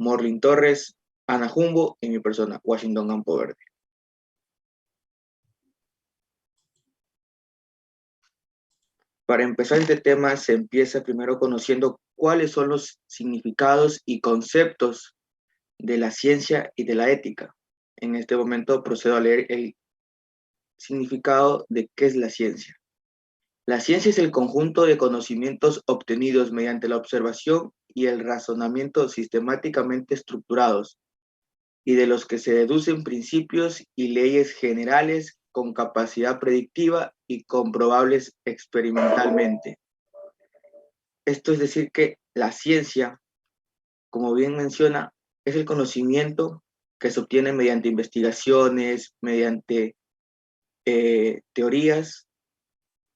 Morlin Torres, Ana Jumbo y mi persona, Washington Campo Verde. Para empezar este tema se empieza primero conociendo cuáles son los significados y conceptos de la ciencia y de la ética. En este momento procedo a leer el significado de qué es la ciencia. La ciencia es el conjunto de conocimientos obtenidos mediante la observación y el razonamiento sistemáticamente estructurados y de los que se deducen principios y leyes generales con capacidad predictiva y comprobables experimentalmente. Esto es decir que la ciencia, como bien menciona, es el conocimiento que se obtiene mediante investigaciones, mediante teorías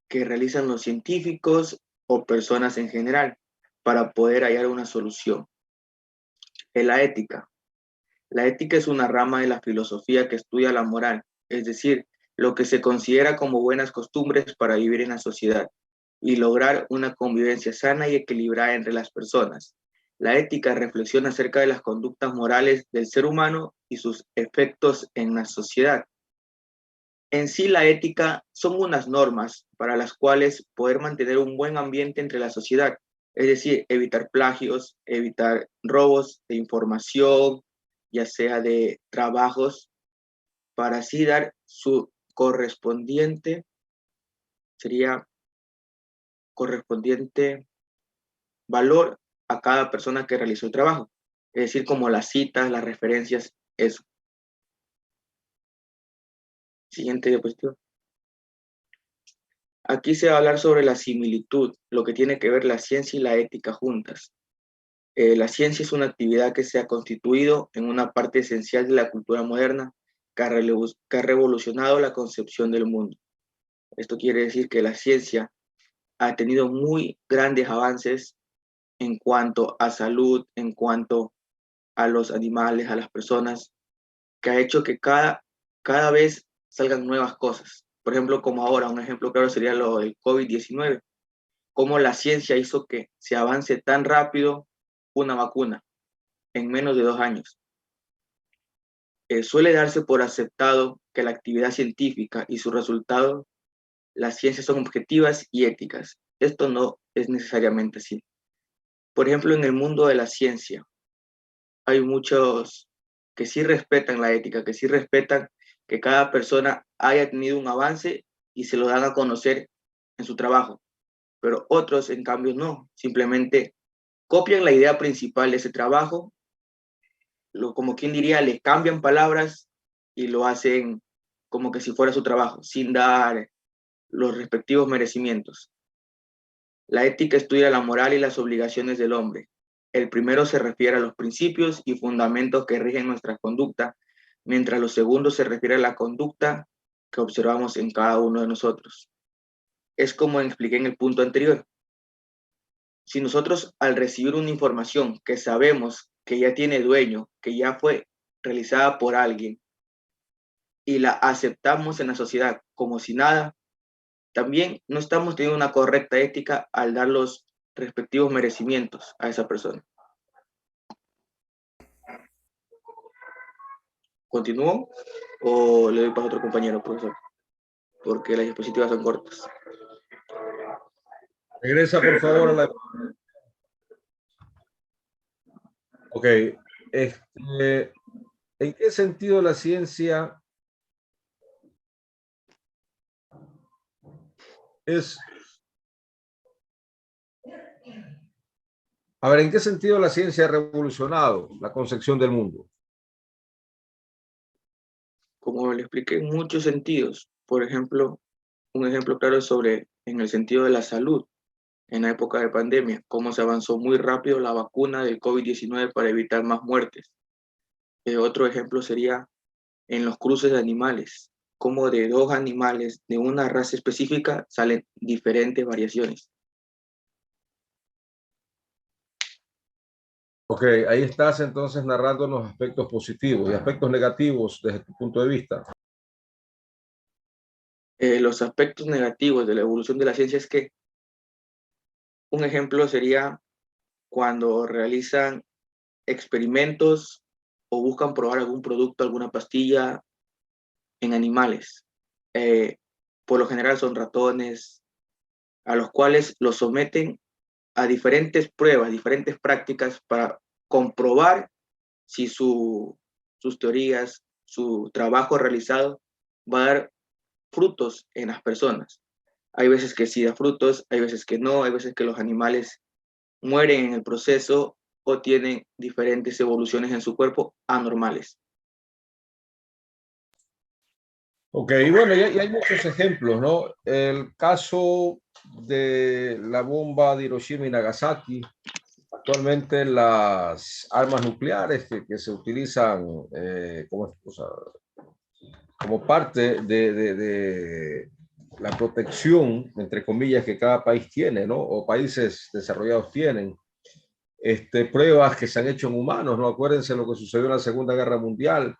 que realizan los científicos o personas en general para poder hallar una solución. En la ética. La ética es una rama de la filosofía que estudia la moral, es decir, lo que se considera como buenas costumbres para vivir en la sociedad y lograr una convivencia sana y equilibrada entre las personas. La ética reflexiona acerca de las conductas morales del ser humano y sus efectos en la sociedad. En sí, la ética son unas normas para las cuales poder mantener un buen ambiente entre la sociedad, es decir, evitar plagios, evitar robos de información, ya sea de trabajos, para así dar su correspondiente valor a cada persona que realizó el trabajo, es decir, como las citas, las referencias, eso. Siguiente diapositiva. Aquí se va a hablar sobre la similitud, lo que tiene que ver la ciencia y la ética juntas. La ciencia es una actividad que se ha constituido en una parte esencial de la cultura moderna que ha revolucionado la concepción del mundo. Esto quiere decir que la ciencia ha tenido muy grandes avances en cuanto a salud, en cuanto a los animales, a las personas, que ha hecho que cada vez salgan nuevas cosas. Por ejemplo, como ahora, un ejemplo claro sería lo del COVID-19, cómo la ciencia hizo que se avance tan rápido una vacuna en menos de 2 años. Suele darse por aceptado que la actividad científica y sus resultados, las ciencias son objetivas y éticas. Esto no es necesariamente así. Por ejemplo, en el mundo de la ciencia, hay muchos que sí respetan la ética, que sí respetan que cada persona haya tenido un avance y se lo dan a conocer en su trabajo. Pero otros, en cambio, no. Simplemente copian la idea principal de ese trabajo, como quien diría, le cambian palabras y lo hacen como que si fuera su trabajo, sin dar los respectivos merecimientos. La ética estudia la moral y las obligaciones del hombre. El primero se refiere a los principios y fundamentos que rigen nuestra conducta, mientras lo segundo se refiere a la conducta que observamos en cada uno de nosotros. Es como expliqué en el punto anterior. Si nosotros al recibir una información que sabemos que ya tiene dueño, que ya fue realizada por alguien, y la aceptamos en la sociedad como si nada, también no estamos teniendo una correcta ética al dar los respectivos merecimientos a esa persona. ¿Continúo o le doy paso a otro compañero, profesor? Porque las diapositivas son cortas. Regresa, por favor, a la... Ok. ¿En qué sentido la ciencia es... A ver, ¿en qué sentido la ciencia ha revolucionado la concepción del mundo? Como le expliqué, en muchos sentidos. Por ejemplo, un ejemplo claro es sobre en el sentido de la salud. En la época de pandemia, cómo se avanzó muy rápido la vacuna del COVID-19 para evitar más muertes. Otro ejemplo sería en los cruces de animales, cómo de 2 animales de una raza específica salen diferentes variaciones. Ok, ahí estás entonces narrando los aspectos positivos y aspectos negativos desde tu punto de vista. Los aspectos negativos de la evolución de la ciencia es que un ejemplo sería cuando realizan experimentos o buscan probar algún producto, alguna pastilla en animales. Por lo general son ratones, a los cuales los someten a diferentes pruebas, diferentes prácticas para comprobar si sus teorías, su trabajo realizado va a dar frutos en las personas. Hay veces que sí da frutos, hay veces que no, hay veces que los animales mueren en el proceso o tienen diferentes evoluciones en su cuerpo anormales. Ok, y bueno, y hay muchos ejemplos, ¿no? El caso de la bomba de Hiroshima y Nagasaki, actualmente las armas nucleares que se utilizan como, o sea, como parte de la protección, entre comillas, que cada país tiene, ¿no? O países desarrollados tienen. Pruebas que se han hecho en humanos, ¿no? Acuérdense lo que sucedió en la Segunda Guerra Mundial,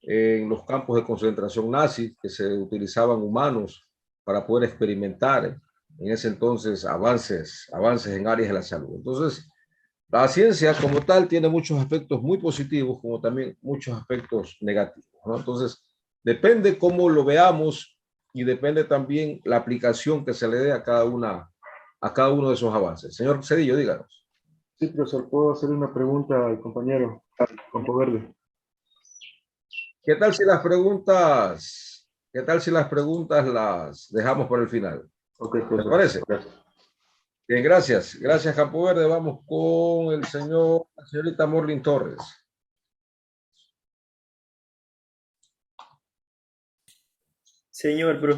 en los campos de concentración nazis, que se utilizaban humanos para poder experimentar en ese entonces avances en áreas de la salud. Entonces, la ciencia como tal tiene muchos aspectos muy positivos, como también muchos aspectos negativos, ¿no? Entonces, depende cómo lo veamos y depende también la aplicación que se le dé a cada uno de esos avances. Señor Cedillo, díganos. Sí, profesor, ¿puedo hacer una pregunta al compañero Campo Verde? ¿Qué tal si las preguntas, qué tal si las preguntas las dejamos por el final? Ok, ¿Te profesor, parece? gracias. Bien, gracias. Gracias, Campo Verde. Vamos con la señorita Morlin Torres. Señor, bro.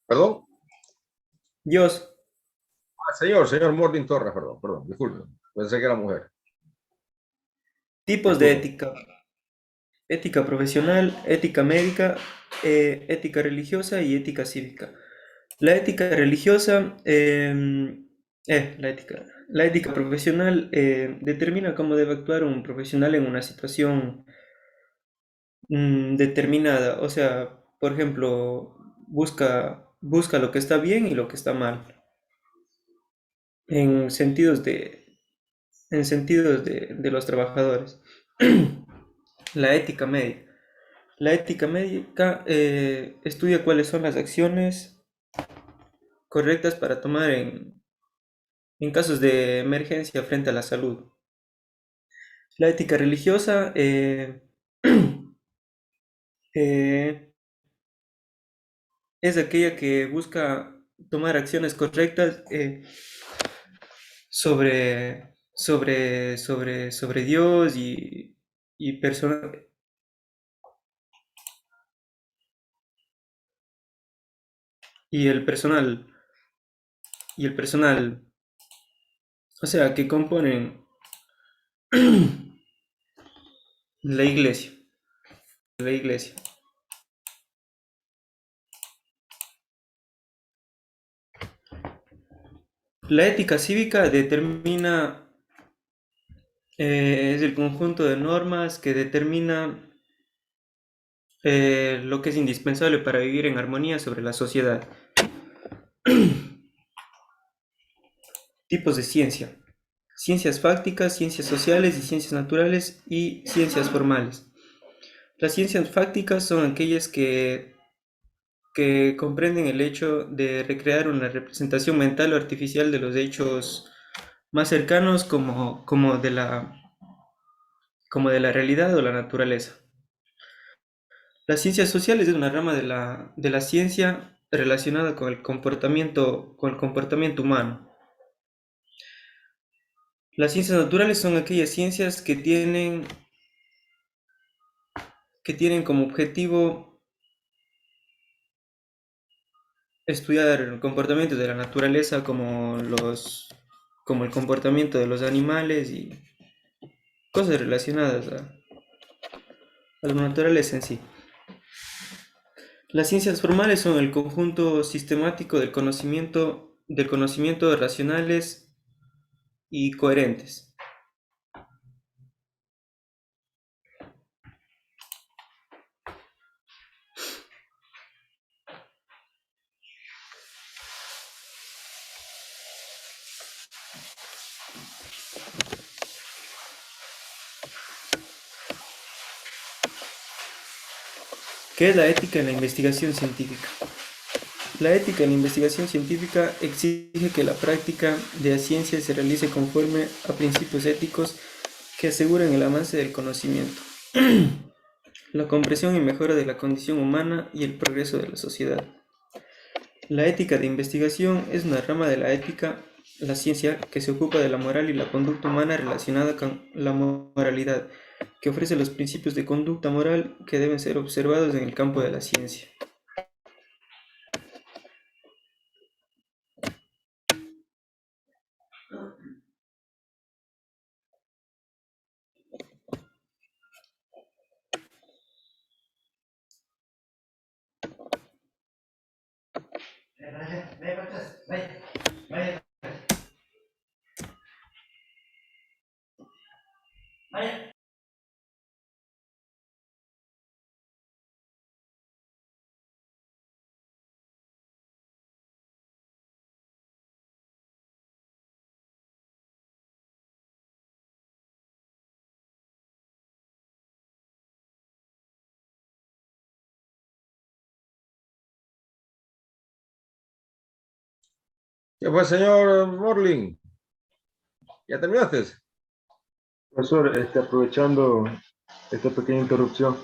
¿Perdón? Dios. Señor Morlin Torres, perdón, disculpe. Pensé que era mujer. Tipos de Disculpe. ética. Ética profesional, ética médica, ética religiosa y ética cívica. La ética religiosa, la ética profesional determina cómo debe actuar un profesional en una situación determinada. O sea, por ejemplo, busca lo que está bien y lo que está mal. En sentidos de los trabajadores. La ética médica. La ética médica estudia cuáles son las acciones correctas para tomar en casos de emergencia frente a la salud. La ética religiosa eh, es aquella que busca tomar acciones correctas sobre Dios y persona- y el personal, o sea, que componen la iglesia, la iglesia. La ética cívica determina, es el conjunto de normas que determina lo que es indispensable para vivir en armonía sobre la sociedad. Tipos de ciencia. Ciencias fácticas, ciencias sociales y ciencias naturales y ciencias formales. Las ciencias fácticas son aquellas que comprenden el hecho de recrear una representación mental o artificial de los hechos más cercanos como de la realidad o la naturaleza. Las ciencias sociales es una rama de la ciencia relacionada con el comportamiento humano. Las ciencias naturales son aquellas ciencias que tienen como objetivo estudiar el comportamiento de la naturaleza como el comportamiento de los animales y cosas relacionadas a la naturaleza en sí. Las ciencias formales son el conjunto sistemático del conocimiento racionales y coherentes. ¿Qué es la ética en la investigación científica? La ética en la investigación científica exige que la práctica de la ciencia se realice conforme a principios éticos que aseguren el avance del conocimiento, la comprensión y mejora de la condición humana y el progreso de la sociedad. La ética de investigación es una rama de la ética, la ciencia, que se ocupa de la moral y la conducta humana relacionada con la moralidad, que ofrece los principios de conducta moral que deben ser observados en el campo de la ciencia. ¿Qué fue, señor Morling? ¿Ya terminaste? Profesor, aprovechando esta pequeña interrupción,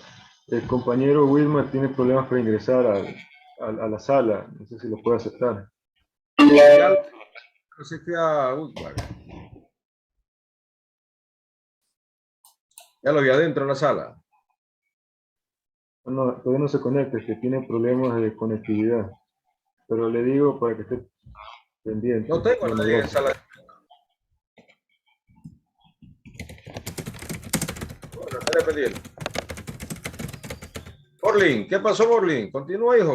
el compañero Wilmer tiene problemas para ingresar a la sala. No sé si lo puede aceptar. Ya lo acepté a Woodward. Ya lo vi adentro en la sala. No, todavía no se conecta, es que tiene problemas de conectividad. Pero le digo para que esté pendiente. No tengo a Bueno, nadie en gracias. sala. Bueno, estaré pendiente. Morling, ¿qué pasó, Morling? Continúa, hijo.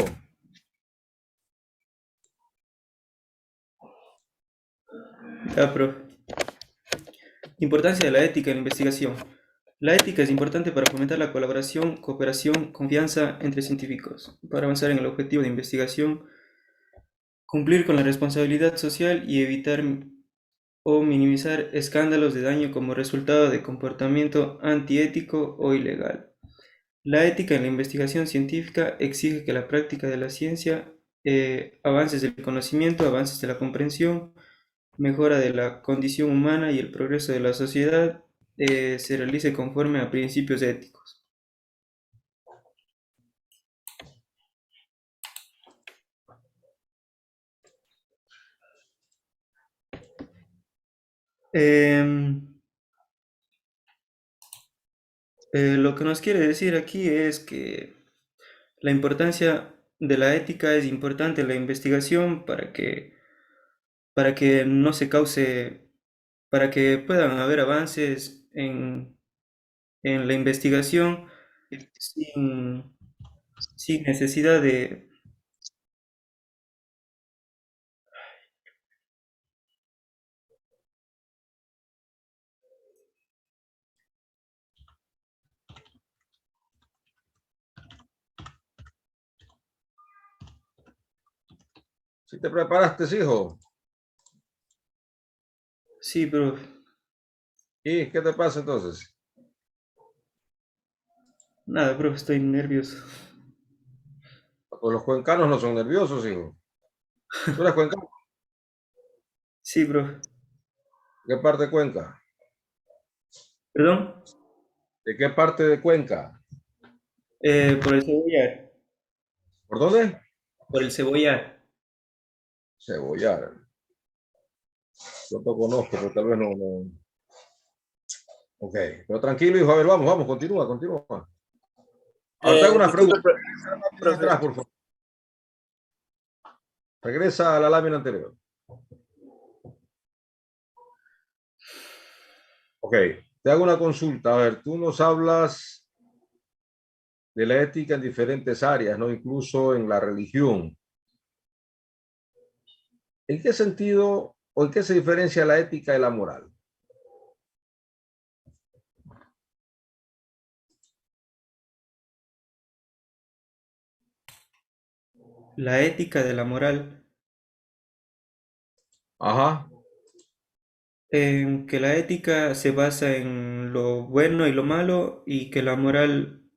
Ya, profe. Importancia de la ética en la investigación. La ética es importante para fomentar la colaboración, cooperación, confianza entre científicos, para avanzar en el objetivo de investigación, cumplir con la responsabilidad social y evitar o minimizar escándalos de daño como resultado de comportamiento antiético o ilegal. La ética en la investigación científica exige que la práctica de la ciencia, avances del conocimiento, avances de la comprensión, mejora de la condición humana y el progreso de la sociedad se realice conforme a principios éticos. Lo que nos quiere decir aquí es que la importancia de la ética es importante en la investigación para que no se cause, para que puedan haber avances en la investigación sin, sin necesidad de... ¿Si te preparaste, hijo? Sí, pero ¿Y qué te pasa entonces? nada, profe, estoy nervioso. Pues los cuencanos no son nerviosos, hijo. ¿Tú eres cuencano? Sí, profe. ¿De qué parte de Cuenca? ¿Perdón? ¿De qué parte de Cuenca? Por el cebollar. ¿Por dónde? Por el cebollar. Cebollar. Yo te conozco, pero tal vez no. Ok, pero tranquilo, hijo. A ver, vamos, continúa. Ahora te hago una Disculpe, pregunta. Regresa profe. atrás, por favor. Regresa a la lámina anterior. Ok, te hago una consulta. A ver, tú nos hablas de la ética en diferentes áreas, ¿no? Incluso en la religión. ¿En qué sentido o en qué se diferencia la ética de la moral? La ética de la moral. Ajá. En que la ética se basa en lo bueno y lo malo y que la moral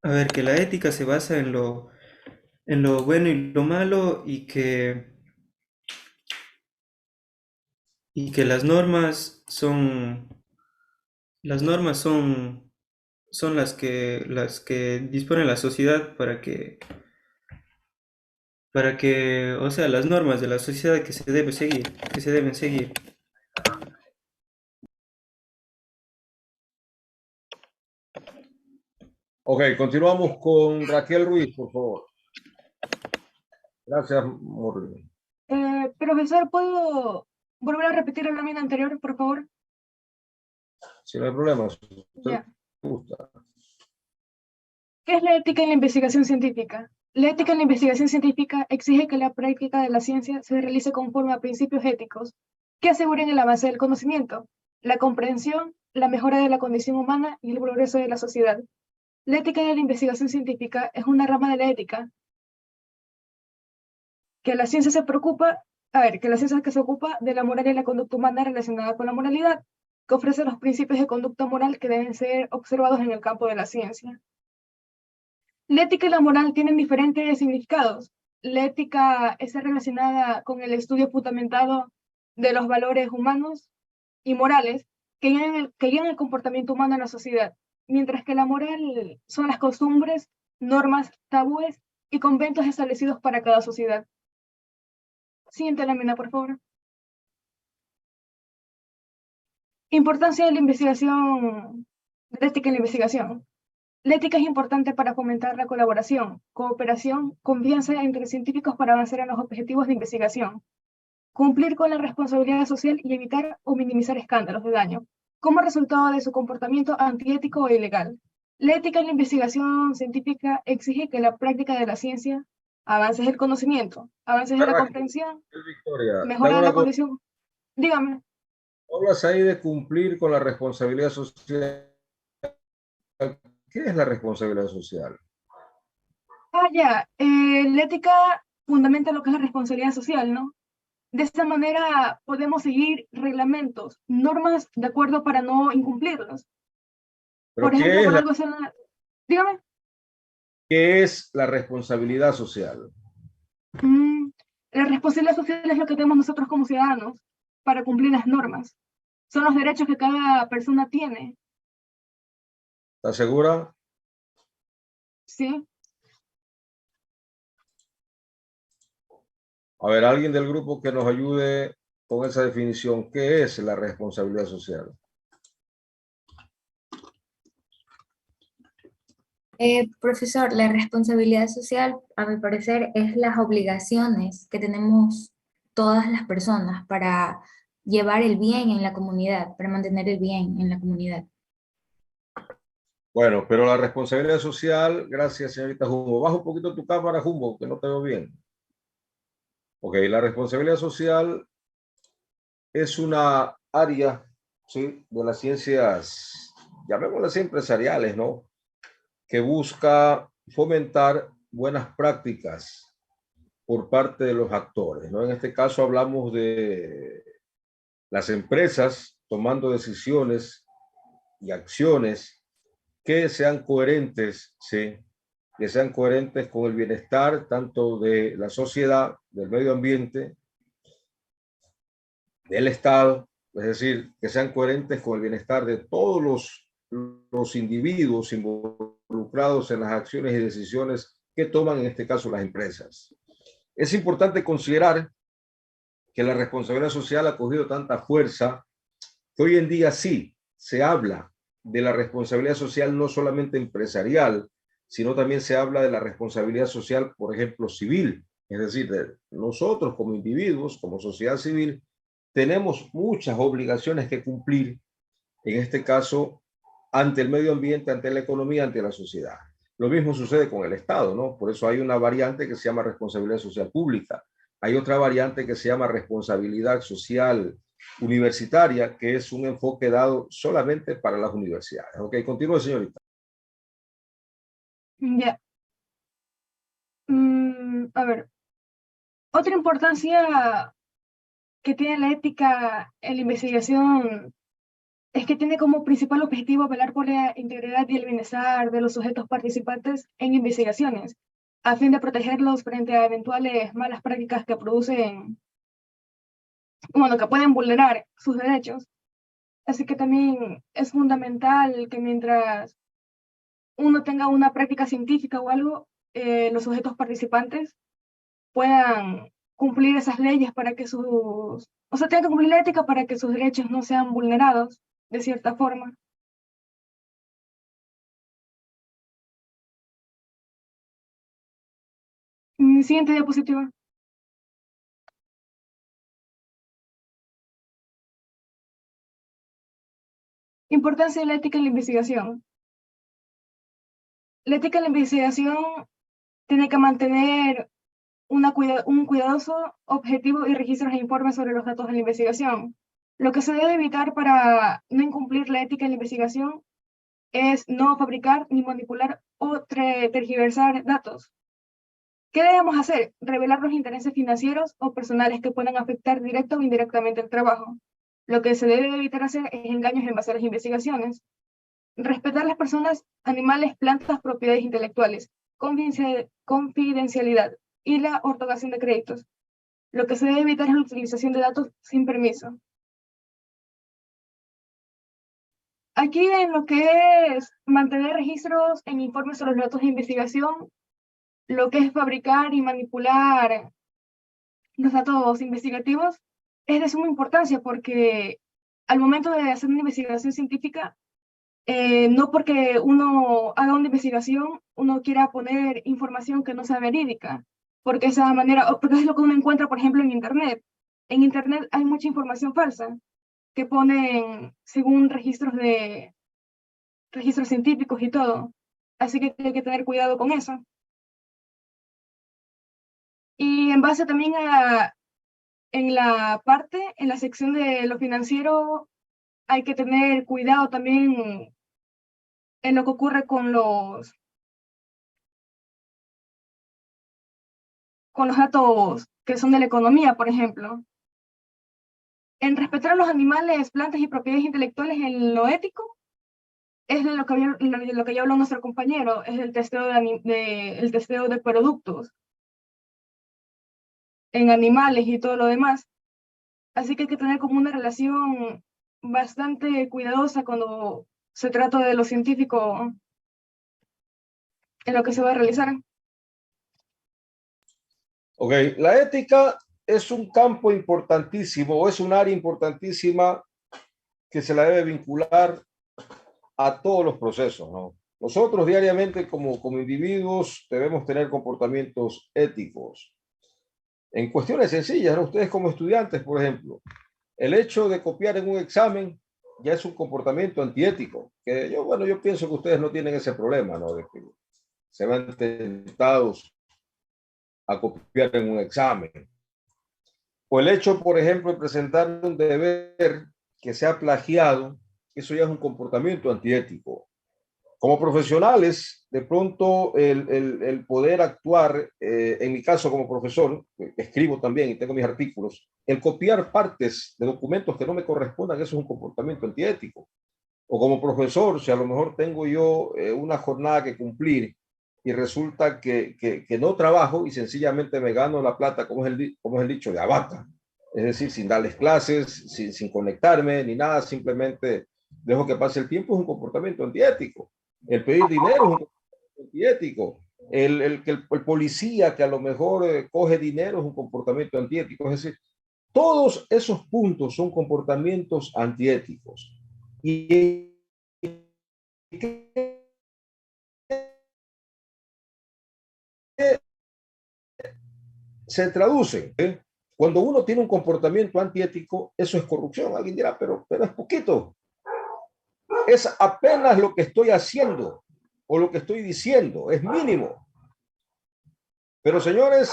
A ver, que la ética se basa en lo bueno y lo malo y que las normas son las que dispone la sociedad o sea, las normas de la sociedad que se deben seguir. Ok, continuamos con Raquel Ruiz, por favor. Gracias, Morley. Profesor, ¿puedo volver a repetir la lámina anterior, por favor? Si no hay problema, si usted Ya. gusta. ¿Qué es la ética en la investigación científica? La ética en la investigación científica exige que la práctica de la ciencia se realice conforme a principios éticos que aseguren el avance del conocimiento, la comprensión, la mejora de la condición humana y el progreso de la sociedad. La ética de la investigación científica es una rama de la ética que la ciencia se preocupa, que la ciencia que se ocupa de la moral y la conducta humana relacionada con la moralidad, que ofrece los principios de conducta moral que deben ser observados en el campo de la ciencia. La ética y la moral tienen diferentes significados. La ética está relacionada con el estudio fundamentado de los valores humanos y morales que guían el comportamiento humano en la sociedad, mientras que la moral son las costumbres, normas, tabúes y conventos establecidos para cada sociedad. Siguiente lámina, por favor. Importancia de la investigación, de la ética en la investigación. La ética es importante para fomentar la colaboración, cooperación, confianza entre científicos para avanzar en los objetivos de investigación, cumplir con la responsabilidad social y evitar o minimizar escándalos de daño, como resultado de su comportamiento antiético o ilegal. La ética en la investigación científica exige que la práctica de la ciencia, avances del conocimiento, avances de la comprensión, Victoria, mejora de la condición. Dígame. Hablas ahí de cumplir con la responsabilidad social. ¿Qué es la responsabilidad social? Ya. La ética fundamenta lo que es la responsabilidad social, ¿no? De esta manera podemos seguir reglamentos, normas de acuerdo para no incumplirlos. ¿Pero por ejemplo, qué es por la, algo sea... Dígame. qué es la responsabilidad social? La responsabilidad social es lo que tenemos nosotros como ciudadanos para cumplir las normas. Son los derechos que cada persona tiene. ¿Estás segura? Sí. A ver, alguien del grupo que nos ayude con esa definición. ¿Qué es la responsabilidad social? Profesor, la responsabilidad social, a mi parecer, es las obligaciones que tenemos todas las personas para llevar el bien en la comunidad, para mantener el bien en la comunidad. Bueno, pero la responsabilidad social, gracias señorita Jumbo. Baja un poquito tu cámara, Jumbo, que no te veo bien. Ok, la responsabilidad social es una área, ¿sí?, de las ciencias, llamémoslas empresariales, ¿no?, que busca fomentar buenas prácticas por parte de los actores, ¿no? En este caso hablamos de las empresas tomando decisiones y acciones que sean coherentes, ¿sí?, que sean coherentes con el bienestar tanto de la sociedad, del medio ambiente, del Estado, es decir, que sean coherentes con el bienestar de todos los individuos involucrados en las acciones y decisiones que toman, en este caso, las empresas. Es importante considerar que la responsabilidad social ha cogido tanta fuerza que hoy en día sí se habla de la responsabilidad social no solamente empresarial, sino también se habla de la responsabilidad social, por ejemplo, civil. Es decir, de nosotros como individuos, como sociedad civil, tenemos muchas obligaciones que cumplir, en este caso, ante el medio ambiente, ante la economía, ante la sociedad. Lo mismo sucede con el Estado, ¿no? Por eso hay una variante que se llama responsabilidad social pública. Hay otra variante que se llama responsabilidad social universitaria, que es un enfoque dado solamente para las universidades. Ok, continúe, señorita. Ya. A ver, otra importancia que tiene la ética en la investigación es que tiene como principal objetivo velar por la integridad y el bienestar de los sujetos participantes en investigaciones, a fin de protegerlos frente a eventuales malas prácticas que producen, bueno, que pueden vulnerar sus derechos. Así que también es fundamental que mientras uno tenga una práctica científica o algo, los sujetos participantes puedan cumplir esas leyes para que o sea, tengan que cumplir la ética para que sus derechos no sean vulnerados de cierta forma. Siguiente diapositiva. Importancia de la ética en la investigación. La ética en la investigación tiene que mantener un cuidadoso objetivo y registros e informes sobre los datos de la investigación. Lo que se debe evitar para no incumplir la ética en la investigación es no fabricar ni manipular o tergiversar datos. ¿Qué debemos hacer? Revelar los intereses financieros o personales que puedan afectar directa o indirectamente el trabajo. Lo que se debe evitar hacer es engaños en base a las investigaciones. Respetar las personas, animales, plantas, propiedades intelectuales, confidencialidad y la otorgación de créditos. Lo que se debe evitar es la utilización de datos sin permiso. Aquí en lo que es mantener registros en informes sobre los datos de investigación, lo que es fabricar y manipular los datos investigativos es de suma importancia porque al momento de hacer una investigación científica, no porque uno haga una investigación, uno quiera poner información que no sea verídica, porque esa manera, porque es lo que uno encuentra, por ejemplo, en Internet. En Internet hay mucha información falsa que ponen según registros científicos y todo. Así que hay que tener cuidado con eso. Y en base también en la sección de lo financiero, hay que tener cuidado también en lo que ocurre con los datos que son de la economía, por ejemplo. En respetar a los animales, plantas y propiedades intelectuales en lo ético, es de lo que ya habló nuestro compañero, es el testeo de productos en animales y todo lo demás. Así que hay que tener como una relación bastante cuidadosa cuando se trata de lo científico en lo que se va a realizar. Ok, la ética es un campo importantísimo, o es un área importantísima que se la debe vincular a todos los procesos, ¿no? Nosotros diariamente como individuos debemos tener comportamientos éticos. En cuestiones sencillas, ¿no? Ustedes como estudiantes, por ejemplo, el hecho de copiar en un examen ya es un comportamiento antiético. Que yo pienso que ustedes no tienen ese problema, ¿no? De que se van tentados a copiar en un examen. O el hecho, por ejemplo, de presentar un deber que sea plagiado, eso ya es un comportamiento antiético. Como profesionales, de pronto el poder actuar, en mi caso como profesor, escribo también y tengo mis artículos, el copiar partes de documentos que no me correspondan, eso es un comportamiento antiético. O como profesor, si a lo mejor tengo yo una jornada que cumplir y resulta que no trabajo y sencillamente me gano la plata, como es el dicho, de abaca. Es decir, sin darles clases, sin conectarme ni nada, simplemente dejo que pase el tiempo, es un comportamiento antiético. El pedir dinero es un comportamiento antiético. El policía que a lo mejor coge dinero es un comportamiento antiético. Es decir, todos esos puntos son comportamientos antiéticos. Y se traduce, ¿eh? Cuando uno tiene un comportamiento antiético, eso es corrupción. Alguien dirá, pero es poquito. es apenas lo que estoy haciendo o lo que estoy diciendo, es mínimo. Pero señores,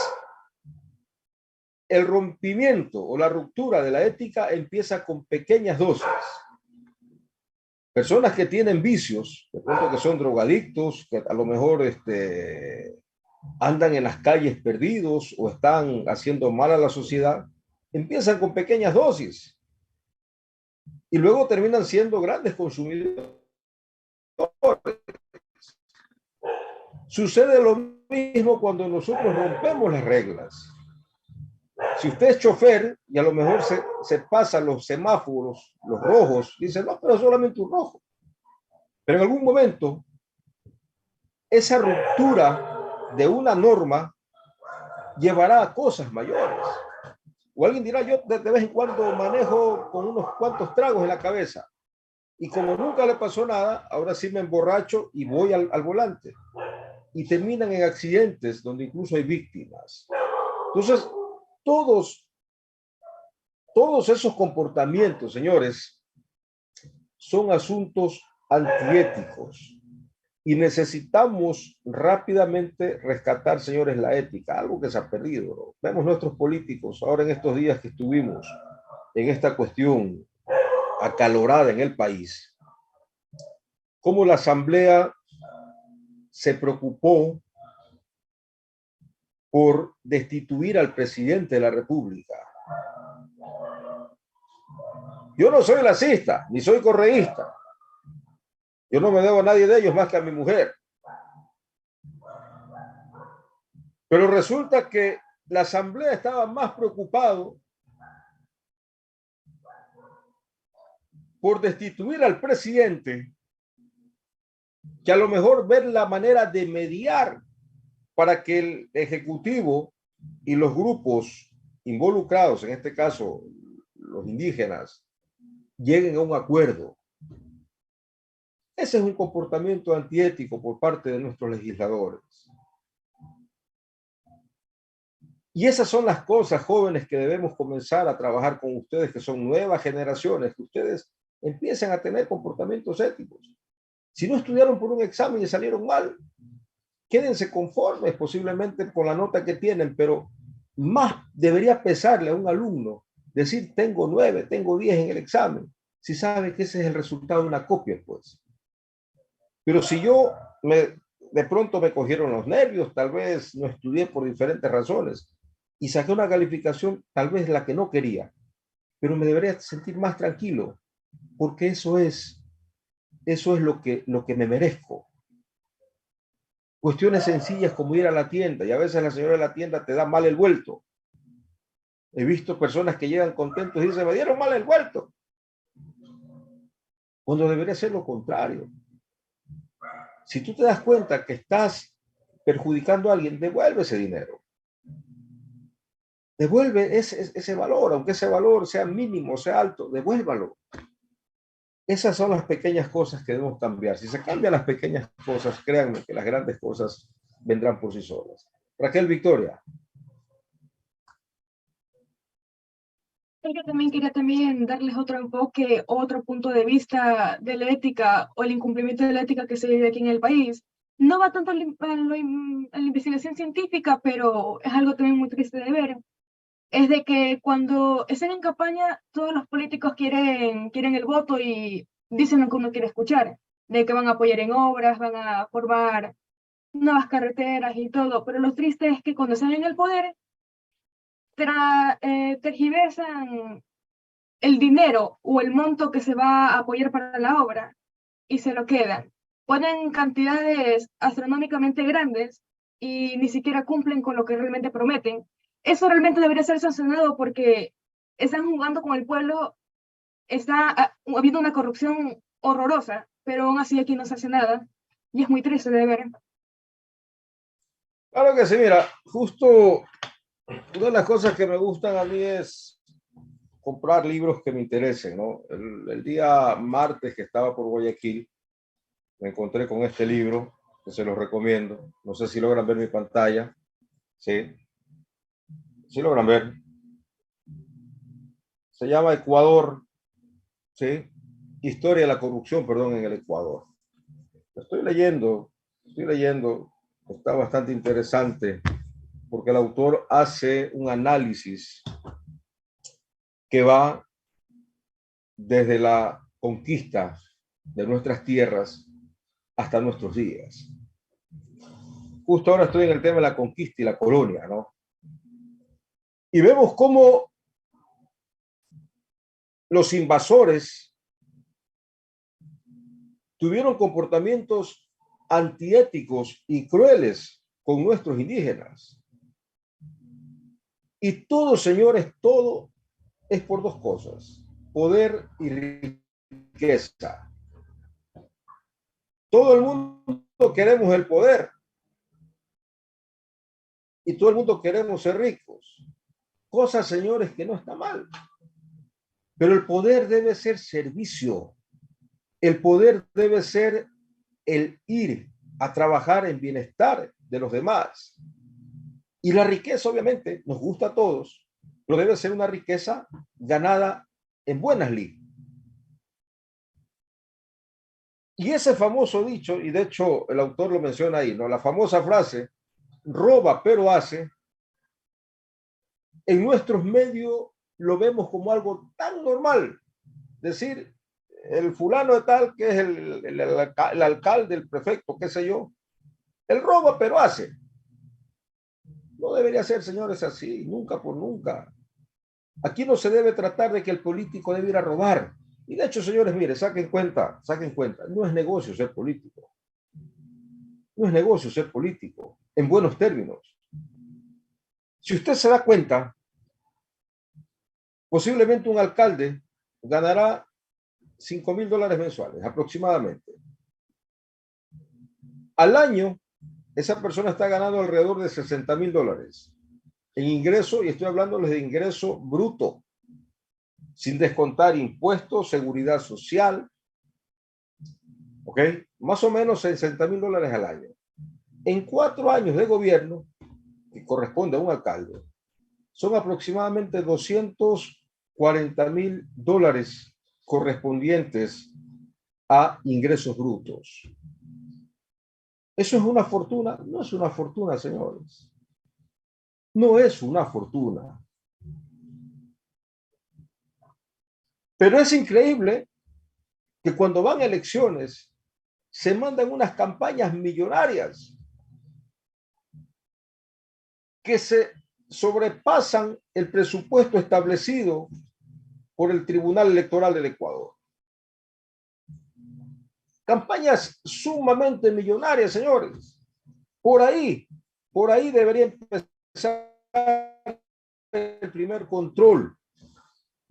el rompimiento o la ruptura de la ética empieza con pequeñas dosis. Personas que tienen vicios, de pronto que son drogadictos, que a lo mejor andan en las calles perdidos o están haciendo mal a la sociedad, empiezan con pequeñas dosis y luego terminan siendo grandes consumidores. Sucede lo mismo cuando nosotros rompemos las reglas. Si usted es chofer y a lo mejor se pasa los semáforos, los rojos, dice, no, pero solamente un rojo. Pero en algún momento, esa ruptura de una norma llevará a cosas mayores. O alguien dirá, yo de vez en cuando manejo con unos cuantos tragos en la cabeza. Y como nunca le pasó nada, ahora sí me emborracho y voy al volante. Y terminan en accidentes donde incluso hay víctimas. Entonces, todos esos comportamientos, señores, son asuntos antiéticos y necesitamos rápidamente rescatar, señores, la ética, algo que se ha perdido, ¿no? Vemos nuestros políticos ahora en estos días que estuvimos en esta cuestión acalorada en el país, cómo la Asamblea se preocupó por destituir al presidente de la República. Yo no soy lacista, ni soy correísta. Yo no me debo a nadie de ellos más que a mi mujer. Pero resulta que la Asamblea estaba más preocupado por destituir al presidente que a lo mejor ver la manera de mediar para que el Ejecutivo y los grupos involucrados, en este caso los indígenas, lleguen a un acuerdo. Ese es un comportamiento antiético por parte de nuestros legisladores. Y esas son las cosas, jóvenes, que debemos comenzar a trabajar con ustedes, que son nuevas generaciones, que ustedes empiecen a tener comportamientos éticos. Si no estudiaron por un examen y salieron mal, quédense conformes posiblemente con la nota que tienen, pero más debería pesarle a un alumno decir tengo 9, tengo 10 en el examen, si sabe que ese es el resultado de una copia, pues. Pero si de pronto me cogieron los nervios, tal vez no estudié por diferentes razones y saqué una calificación, tal vez la que no quería, pero me debería sentir más tranquilo, porque eso es lo que me merezco. Cuestiones sencillas como ir a la tienda, y a veces la señora de la tienda te da mal el vuelto. He visto personas que llegan contentos y dicen, me dieron mal el vuelto, cuando debería ser lo contrario. Si tú te das cuenta que estás perjudicando a alguien, devuelve ese dinero. Devuelve ese valor, aunque ese valor sea mínimo, sea alto, devuélvalo. Esas son las pequeñas cosas que debemos cambiar. Si se cambian las pequeñas cosas, créanme que las grandes cosas vendrán por sí solas. Raquel Victoria. Yo también quería darles otro enfoque, otro punto de vista de la ética o el incumplimiento de la ética que se vive aquí en el país. No va tanto a la investigación científica, pero es algo también muy triste de ver. Es de que cuando están en campaña, todos los políticos quieren el voto y dicen lo que uno quiere escuchar, de que van a apoyar en obras, van a formar nuevas carreteras y todo, pero lo triste es que cuando están en el poder, tergiversan el dinero o el monto que se va a apoyar para la obra y se lo quedan. Ponen cantidades astronómicamente grandes y ni siquiera cumplen con lo que realmente prometen. Eso realmente debería ser sancionado porque están jugando con el pueblo, está habiendo una corrupción horrorosa, pero aún así aquí no se hace nada y es muy triste de ver. Claro que sí, mira, justo una de las cosas que me gustan a mí es comprar libros que me interesen, ¿no? El día martes que estaba por Guayaquil, me encontré con este libro, que se los recomiendo. No sé si logran ver mi pantalla. Sí, sí logran ver. Se llama Ecuador, ¿sí? historia de la corrupción, perdón, en el Ecuador. Estoy leyendo, está bastante interesante porque el autor hace un análisis que va desde la conquista de nuestras tierras hasta nuestros días. Justo ahora estoy en el tema de la conquista y la colonia, ¿no? Y vemos cómo los invasores tuvieron comportamientos antiéticos y crueles con nuestros indígenas. Y todo, señores, todo es por dos cosas: poder y riqueza. Todo el mundo queremos el poder y todo el mundo queremos ser ricos. Cosa, señores, que no está mal. Pero el poder debe ser servicio. El poder debe ser el ir a trabajar en bienestar de los demás. Y la riqueza, obviamente, nos gusta a todos, pero debe ser una riqueza ganada en buenas lides. Y ese famoso dicho, y de hecho el autor lo menciona ahí, ¿no? La famosa frase, roba pero hace, en nuestros medios lo vemos como algo tan normal. Decir, el fulano de tal, que es el alcalde, el prefecto, qué sé yo, él roba pero hace. No debería ser, señores, así, nunca por nunca. Aquí no se debe tratar de que el político debe ir a robar. Y de hecho, señores, mire, saquen cuenta, no es negocio ser político. No es negocio ser político, en buenos términos. Si usted se da cuenta, posiblemente un alcalde ganará $5,000 mensuales, aproximadamente. Al año, esa persona está ganando alrededor de $60,000 en ingreso, y estoy hablándoles de ingreso bruto, sin descontar impuestos, seguridad social, ¿ok? Más o menos $60,000 al año. En 4 años de gobierno, que corresponde a un alcalde, son aproximadamente $240,000 correspondientes a ingresos brutos. ¿Eso es una fortuna? No es una fortuna, señores. No es una fortuna. Pero es increíble que cuando van a elecciones se mandan unas campañas millonarias que se sobrepasan el presupuesto establecido por el Tribunal Electoral del Ecuador. Campañas sumamente millonarias, señores. Por ahí debería empezar el primer control.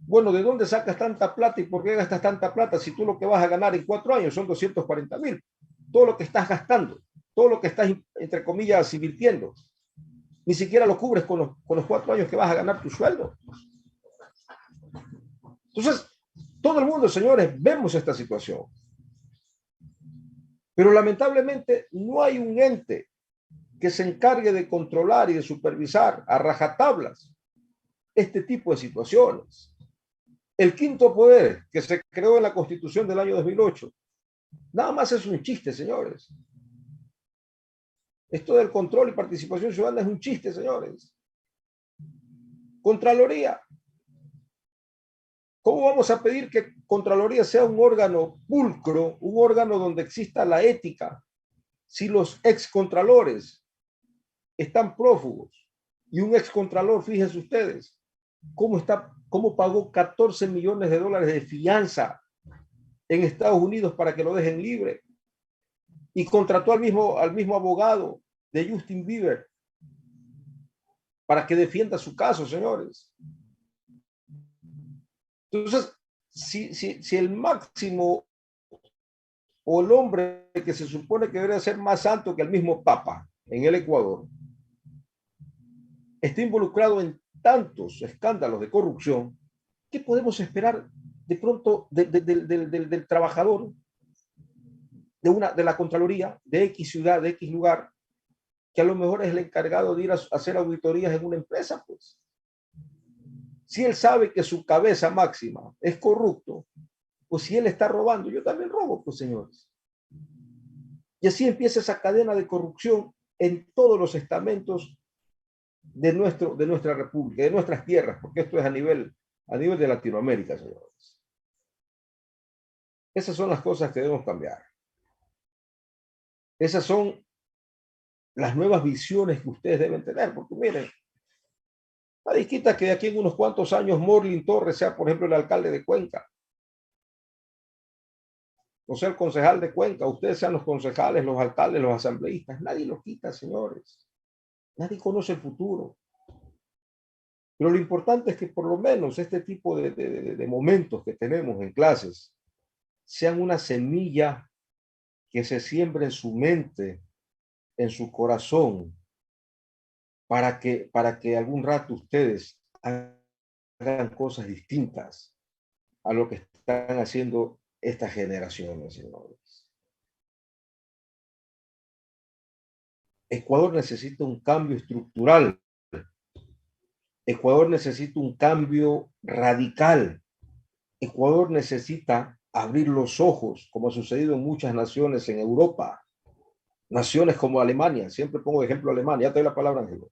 Bueno, ¿de dónde sacas tanta plata y por qué gastas tanta plata si tú lo que vas a ganar en 4 años son 240,000? Todo lo que estás gastando, todo lo que estás, entre comillas, invirtiendo, ni siquiera lo cubres con los 4 años que vas a ganar tu sueldo. Entonces, todo el mundo, señores, vemos esta situación. Pero lamentablemente no hay un ente que se encargue de controlar y de supervisar a rajatablas este tipo de situaciones. El quinto poder que se creó en la Constitución del año 2008, nada más es un chiste, señores. Esto del control y participación ciudadana es un chiste, señores. Contraloría. ¿Cómo vamos a pedir que Contraloría sea un órgano pulcro, un órgano donde exista la ética, si los excontralores están prófugos? Y un excontralor, fíjense ustedes, cómo pagó $14 millones de fianza en Estados Unidos para que lo dejen libre, y contrató al mismo abogado de Justin Bieber para que defienda su caso, señores. Entonces, si el máximo o el hombre que se supone que debería ser más alto que el mismo Papa en el Ecuador está involucrado en tantos escándalos de corrupción, ¿qué podemos esperar de pronto del trabajador de la Contraloría de X ciudad, de X lugar, que a lo mejor es el encargado de ir a hacer auditorías en una empresa? Pues, si él sabe que su cabeza máxima es corrupto, Pues si él está robando, yo también robo, pues señores. Y así empieza esa cadena de corrupción en todos los estamentos de nuestra república, de nuestras tierras, porque esto es a nivel de Latinoamérica, señores. Esas son las cosas que debemos cambiar. Esas son las nuevas visiones que ustedes deben tener, porque miren, nadie quita que de aquí en unos cuantos años Morlin Torres sea, por ejemplo, el alcalde de Cuenca, o sea, el concejal de Cuenca, ustedes sean los concejales, los alcaldes, los asambleístas, nadie lo quita, señores. Nadie conoce el futuro. Pero lo importante es que por lo menos este tipo de momentos que tenemos en clases sean una semilla que se siembre en su mente, en su corazón, para que algún rato ustedes hagan cosas distintas a lo que están haciendo estas generaciones, señores. Ecuador necesita un cambio estructural. Ecuador necesita un cambio radical. Ecuador necesita abrir los ojos, como ha sucedido en muchas naciones en Europa. Naciones como Alemania, siempre pongo de ejemplo Alemania, ya te doy la palabra, Ángelo.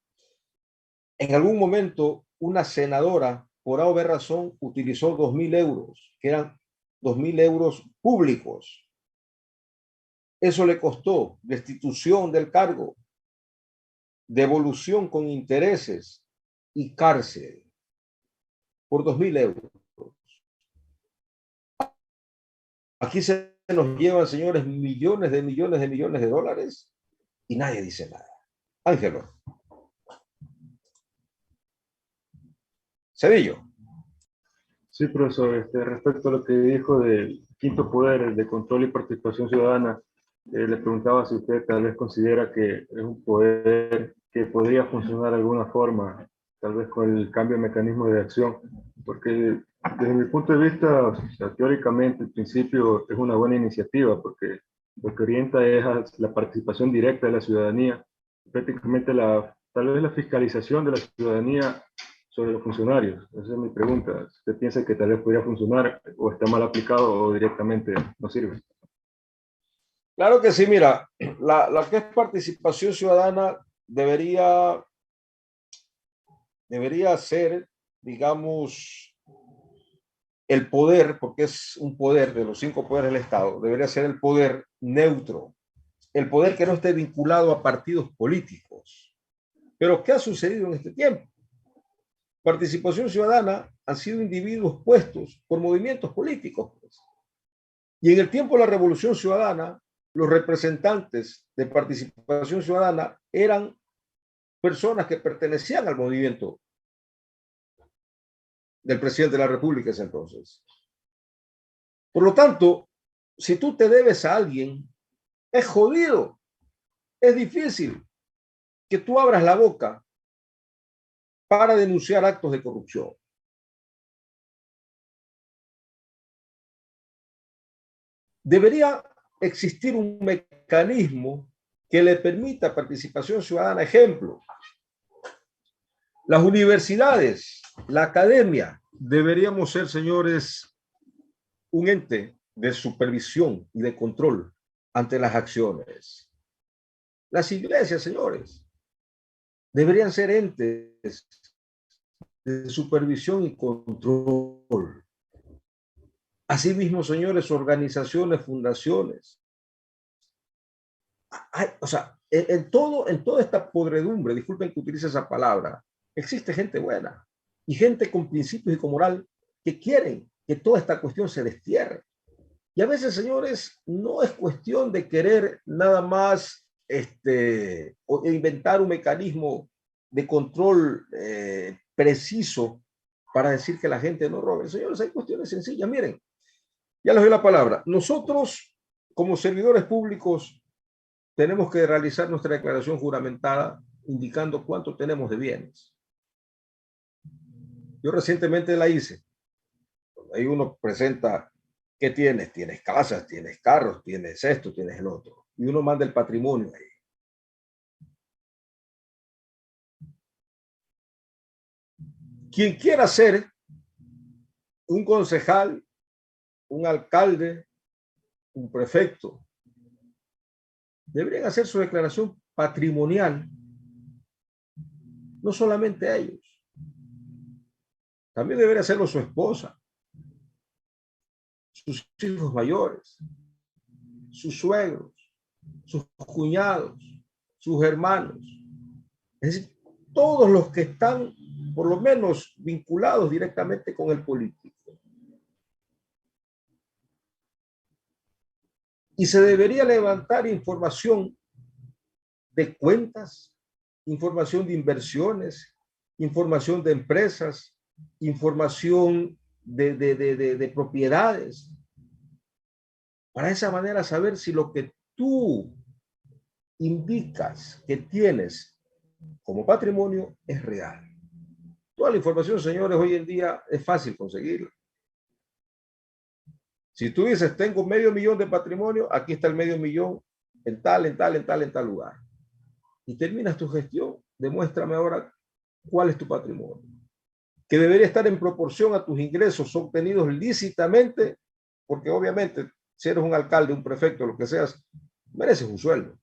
En algún momento, una senadora, por A o B razón, utilizó 2.000 euros, que eran 2.000 euros públicos. Eso le costó destitución del cargo, devolución con intereses y cárcel por 2.000 euros. Aquí se nos llevan, señores, millones de dólares y nadie dice nada. Ángelo. Cedillo. Sí, profesor, respecto a lo que dijo del quinto poder, el de control y participación ciudadana, le preguntaba si usted tal vez considera que es un poder que podría funcionar de alguna forma, tal vez con el cambio de mecanismo de acción, porque desde mi punto de vista, o sea, teóricamente, el principio es una buena iniciativa, porque lo que orienta es a la participación directa de la ciudadanía, prácticamente tal vez la fiscalización de la ciudadanía sobre los funcionarios. Esa es mi pregunta. ¿Usted piensa que tal vez podría funcionar o está mal aplicado o directamente no sirve? Claro que sí, mira, la que es participación ciudadana debería ser, digamos, el poder, porque es un poder de los 5 poderes del Estado, debería ser el poder neutro, el poder que no esté vinculado a partidos políticos. Pero ¿qué ha sucedido en este tiempo? Participación ciudadana han sido individuos puestos por movimientos políticos. Y en el tiempo de la Revolución Ciudadana, los representantes de participación ciudadana eran personas que pertenecían al movimiento del presidente de la República ese entonces. Por lo tanto, si tú te debes a alguien, es jodido, es difícil que tú abras la boca para denunciar actos de corrupción. Debería existir un mecanismo que le permita participación ciudadana. Ejemplo, las universidades, la academia, deberíamos ser, señores, un ente de supervisión y de control ante las acciones. Las iglesias, señores, deberían ser entes de supervisión y control. Asimismo, señores, organizaciones, fundaciones. O sea, en toda esta podredumbre, disculpen que utilice esa palabra, existe gente buena y gente con principios y con moral que quieren que toda esta cuestión se destierre. Y a veces, señores, no es cuestión de querer nada más o inventar un mecanismo de control preciso para decir que la gente no robe. Señores, hay cuestiones sencillas. Miren, ya les doy la palabra. Nosotros, como servidores públicos, tenemos que realizar nuestra declaración juramentada indicando cuánto tenemos de bienes. Yo recientemente la hice. Ahí uno presenta qué tienes. Tienes casas, tienes carros, tienes esto, tienes el otro. Y uno manda el patrimonio ahí. Quien quiera ser un concejal un alcalde, un prefecto, deberían hacer su declaración patrimonial, no solamente a ellos, también debería hacerlo su esposa, sus hijos mayores, sus suegros, sus cuñados, sus hermanos, es decir, todos los que están por lo menos vinculados directamente con el político. Y se debería levantar información de cuentas, información de inversiones, información de empresas, información de propiedades, para de esa manera saber si lo que tú indicas que tienes como patrimonio es real. Toda la información, señores, hoy en día es fácil conseguirla. Si tú dices, tengo $500,000 de patrimonio, aquí está el $500,000 en tal lugar. Y terminas tu gestión, demuéstrame ahora cuál es tu patrimonio. Que debería estar en proporción a tus ingresos obtenidos lícitamente, porque obviamente, si eres un alcalde, un prefecto, lo que seas, mereces un sueldo.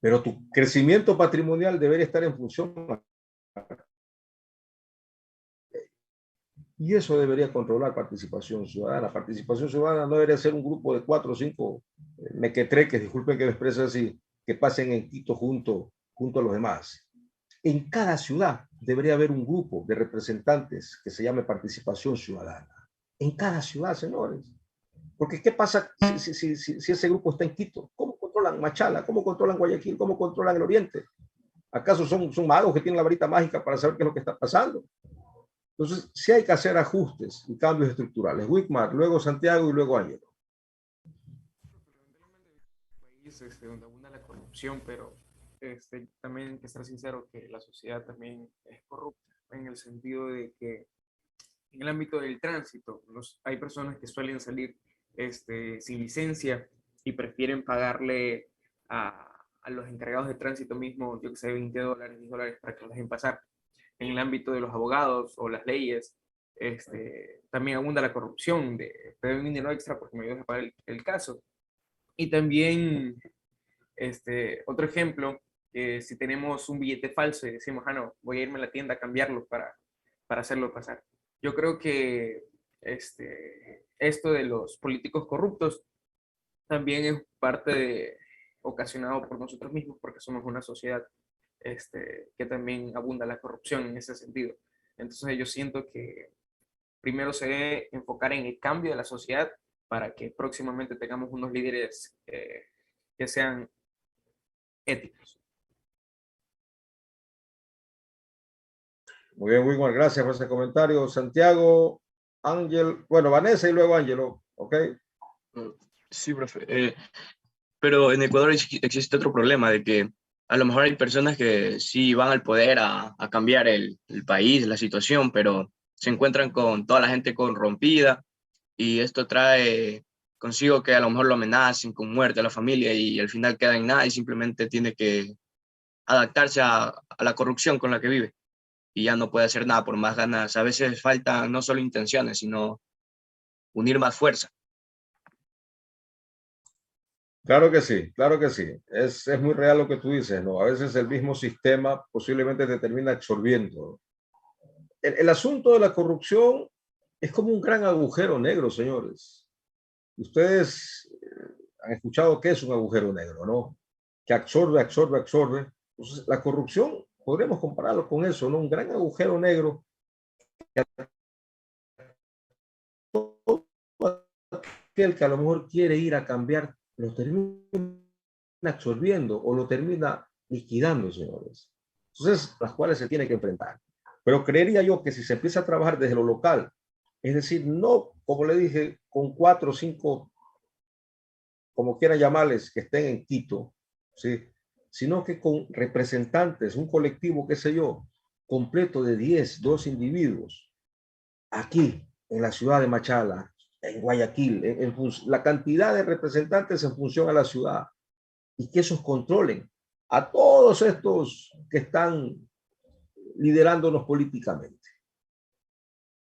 Pero tu crecimiento patrimonial debería estar en función. Y eso debería controlar participación ciudadana. Participación ciudadana no debería ser un grupo de 4 o 5 mequetreques, disculpen que me exprese así, que pasen en Quito junto a los demás. En cada ciudad debería haber un grupo de representantes que se llame participación ciudadana. En cada ciudad, señores. Porque ¿qué pasa si ese grupo está en Quito? ¿Cómo controlan Machala? ¿Cómo controlan Guayaquil? ¿Cómo controlan el Oriente? ¿Acaso son magos que tienen la varita mágica para saber qué es lo que está pasando? Entonces, sí hay que hacer ajustes y cambios estructurales. Wigmar, luego Santiago y luego Ángelo. Donde abunda la corrupción, pero también hay que estar sincero que la sociedad también es corrupta, en el sentido de que en el ámbito del tránsito hay personas que suelen salir sin licencia y prefieren pagarle a los encargados de tránsito mismo, yo que sé, $20, $10 para que los dejen pasar. En el ámbito de los abogados o las leyes, también abunda la corrupción de pedir un dinero extra porque me ayudas a pagar el caso. Y también, otro ejemplo, que si tenemos un billete falso y decimos, no, voy a irme a la tienda a cambiarlo para hacerlo pasar. Yo creo que esto de los políticos corruptos también es ocasionado por nosotros mismos, porque somos una sociedad que también abunda la corrupción en ese sentido. Entonces yo siento que primero se debe enfocar en el cambio de la sociedad para que próximamente tengamos unos líderes que sean éticos. Muy bien, Wigmar, gracias por ese comentario. Santiago, Ángel, bueno, Vanessa y luego Ángelo, ¿ok? Sí, profe. Pero en Ecuador existe otro problema de que a lo mejor hay personas que sí van al poder a cambiar el país, la situación, pero se encuentran con toda la gente corrompida y esto trae consigo que a lo mejor lo amenacen con muerte a la familia y al final queda en nada y simplemente tiene que adaptarse a la corrupción con la que vive y ya no puede hacer nada por más ganas. A veces falta no solo intenciones, sino unir más fuerza. Claro que sí, claro que sí. Es muy real lo que tú dices, ¿no? A veces el mismo sistema posiblemente te termina absorbiendo. El asunto de la corrupción es como un gran agujero negro, señores. Ustedes han escuchado qué es un agujero negro, ¿no? Que absorbe. Entonces, la corrupción, podríamos compararlo con eso, ¿no? Un gran agujero negro que todo aquel que a lo mejor quiere ir a cambiar lo termina absorbiendo o lo termina liquidando, señores. Entonces, las cuales se tiene que enfrentar. Pero creería yo que si se empieza a trabajar desde lo local, es decir, no, como le dije, con 4 o 5, como quieran llamarles, que estén en Quito, ¿sí? Sino que con representantes, un colectivo, qué sé yo, completo de 10, 12 individuos, aquí, en la ciudad de Machala, en Guayaquil, la cantidad de representantes en función a la ciudad, y que esos controlen a todos estos que están liderándonos políticamente.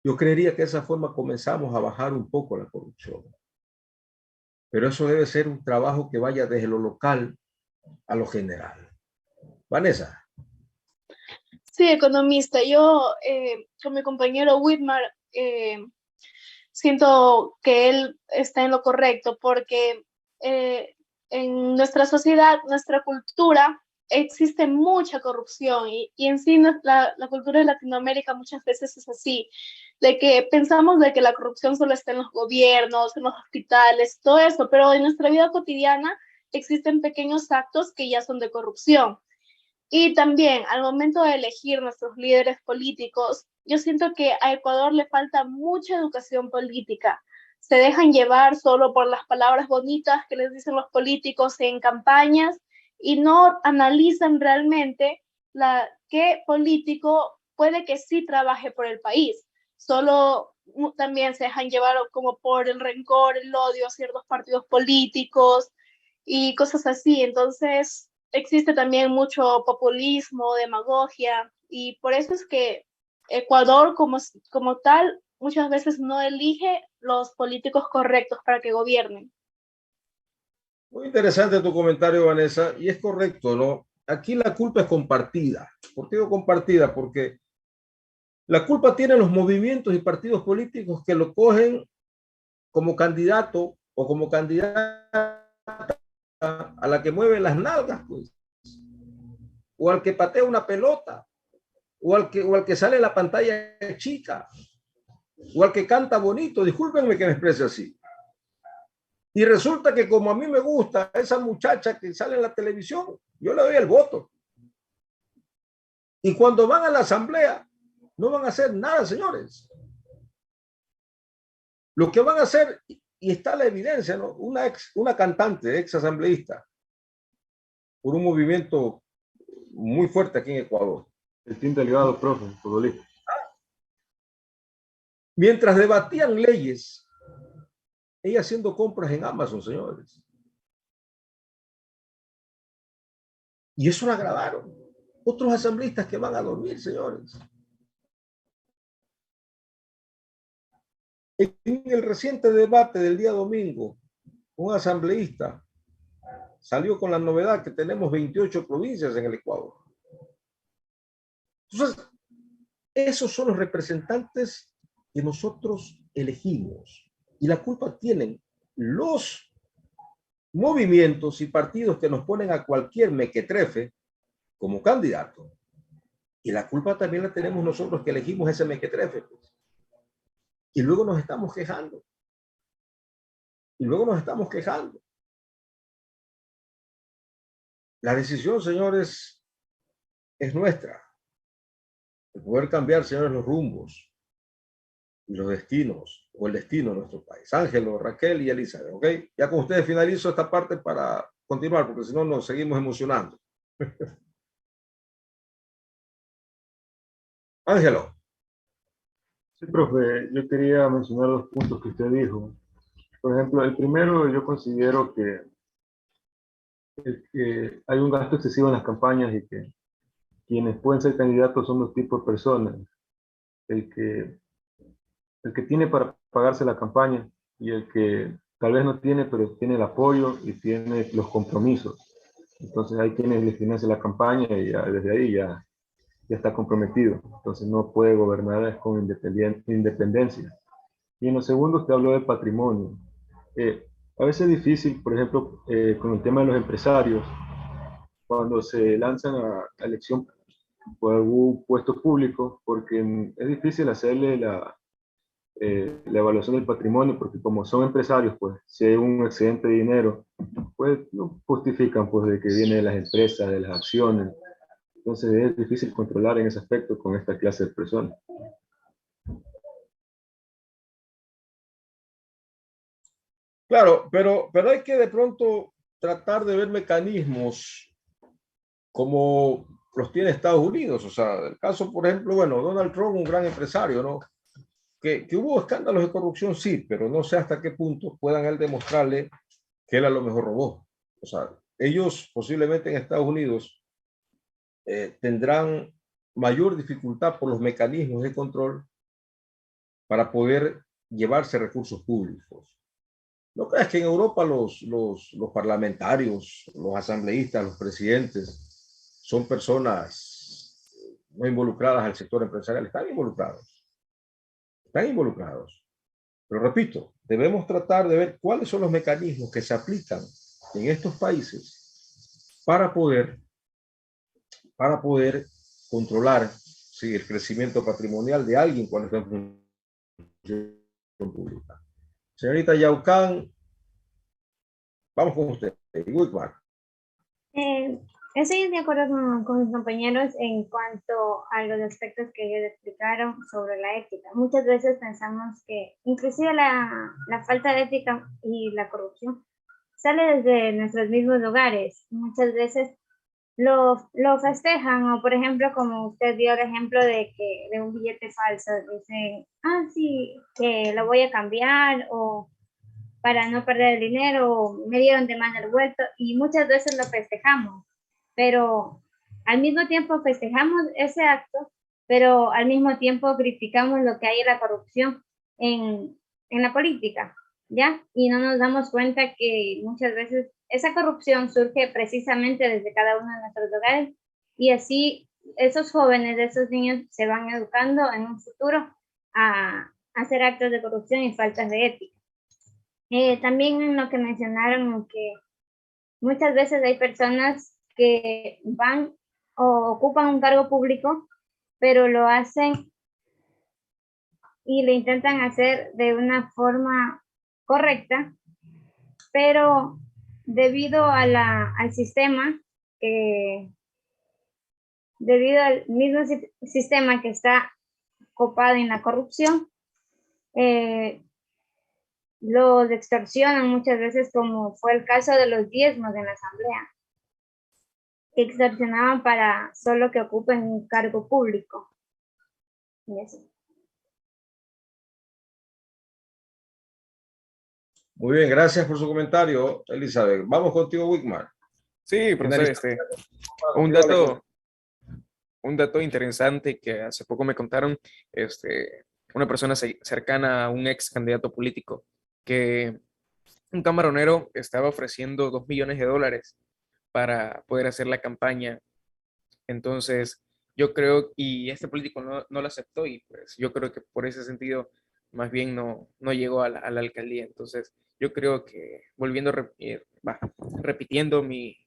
Yo creería que de esa forma comenzamos a bajar un poco la corrupción. Pero eso debe ser un trabajo que vaya desde lo local a lo general. Vanessa. Sí, economista. Yo, con mi compañero Whitmar, siento que él está en lo correcto porque en nuestra sociedad, nuestra cultura, existe mucha corrupción y en sí la cultura de Latinoamérica muchas veces es así, de que pensamos de que la corrupción solo está en los gobiernos, en los hospitales, todo eso, pero en nuestra vida cotidiana existen pequeños actos que ya son de corrupción. Y también al momento de elegir nuestros líderes políticos, yo siento que a Ecuador le falta mucha educación política. Se dejan llevar solo por las palabras bonitas que les dicen los políticos en campañas y no analizan realmente qué político puede que sí trabaje por el país. Solo también se dejan llevar como por el rencor, el odio a ciertos partidos políticos y cosas así. Entonces, existe también mucho populismo, demagogia, y por eso es que Ecuador como tal muchas veces no elige los políticos correctos para que gobiernen. Muy interesante tu comentario, Vanessa, y es correcto, ¿no? Aquí la culpa es compartida. ¿Por qué digo compartida? Porque la culpa tiene los movimientos y partidos políticos que lo cogen como candidato o como candidata a la que mueve las nalgas, pues, o al que patea una pelota, o al que sale en la pantalla chica, o al que canta bonito, discúlpenme que me exprese así. Y resulta que como a mí me gusta esa muchacha que sale en la televisión, yo le doy el voto. Y cuando van a la asamblea, no van a hacer nada, señores. Lo que van a hacer, y está la evidencia, ¿no? Una cantante, ex asambleísta, por un movimiento muy fuerte aquí en Ecuador. El team delegado, profe, futbolista. Mientras debatían leyes, ella haciendo compras en Amazon, señores. Y eso la grabaron. Otros asambleístas que van a dormir, señores. En el reciente debate del día domingo, un asambleísta salió con la novedad que tenemos 28 provincias en el Ecuador. Entonces, esos son los representantes que nosotros elegimos. Y la culpa tienen los movimientos y partidos que nos ponen a cualquier mequetrefe como candidato. Y la culpa también la tenemos nosotros que elegimos ese mequetrefe. Pues. Y luego nos estamos quejando. La decisión, señores, es nuestra. De poder cambiar, señores, los rumbos y los destinos, o el destino de nuestro país. Ángelo, Raquel y Elizabeth, ¿ok? Ya con ustedes finalizo esta parte para continuar, porque si no nos seguimos emocionando. Ángelo. Sí, profe, yo quería mencionar dos puntos que usted dijo. Por ejemplo, el primero, yo considero que hay un gasto excesivo en las campañas y que quienes pueden ser candidatos son dos tipos de personas. El que tiene para pagarse la campaña y el que tal vez no tiene, pero tiene el apoyo y tiene los compromisos. Entonces hay quienes le financian la campaña y ya, desde ahí ya está comprometido. Entonces no puede gobernar con independencia. Y en lo segundo, usted habló de patrimonio. A veces es difícil, por ejemplo, con el tema de los empresarios, cuando se lanzan a elección por algún puesto público, porque es difícil hacerle la evaluación del patrimonio, porque como son empresarios, pues si hay un excedente de dinero, pues no justifican pues de que viene de las empresas, de las acciones. Entonces es difícil controlar en ese aspecto con esta clase de personas. Claro, pero hay que de pronto tratar de ver mecanismos como los tiene Estados Unidos. O sea, el caso, por ejemplo, bueno, Donald Trump, un gran empresario, ¿no? Que hubo escándalos de corrupción, sí, pero no sé hasta qué punto puedan él demostrarle que él a lo mejor robó. O sea, ellos posiblemente en Estados Unidos tendrán mayor dificultad por los mecanismos de control para poder llevarse recursos públicos. ¿No crees que en Europa los parlamentarios, los asambleístas, los presidentes son personas no involucradas al sector empresarial? Están involucrados. Están involucrados. Pero repito, debemos tratar de ver cuáles son los mecanismos que se aplican en estos países para poder controlar, sí, el crecimiento patrimonial de alguien cuando está en función pública. Señorita Yaucán, vamos con usted. Wickman. Estoy de acuerdo con mis compañeros en cuanto a los aspectos que ellos explicaron sobre la ética. Muchas veces pensamos que inclusive la falta de ética y la corrupción sale desde nuestros mismos hogares. Muchas veces lo festejan, o por ejemplo, como usted dio el ejemplo de un billete falso, dicen, sí, que lo voy a cambiar, o para no perder el dinero, o me dieron de mal el vuelto, y muchas veces lo festejamos, pero al mismo tiempo festejamos ese acto, pero al mismo tiempo criticamos lo que hay en la corrupción en la política, ¿ya? Y no nos damos cuenta que muchas veces esa corrupción surge precisamente desde cada uno de nuestros hogares, y así esos jóvenes, esos niños se van educando en un futuro a hacer actos de corrupción y faltas de ética. También en lo que mencionaron, que muchas veces hay personas que van o ocupan un cargo público, pero lo hacen y lo intentan hacer de una forma correcta, pero debido al sistema, debido al mismo sistema que está copado en la corrupción, los extorsionan muchas veces, como fue el caso de los diezmos en la asamblea, que extorsionaban para solo que ocupen un cargo público. Y eso. Muy bien, gracias por su comentario, Elizabeth. Vamos contigo, Wickman. Sí, profesor, un dato interesante que hace poco me contaron, una persona cercana a un ex candidato político, que un camaronero estaba ofreciendo $2 millones para poder hacer la campaña. Entonces, yo creo, y este político no lo aceptó, y pues yo creo que por ese sentido, más bien no llegó a la alcaldía. Entonces, yo creo que, repitiendo mi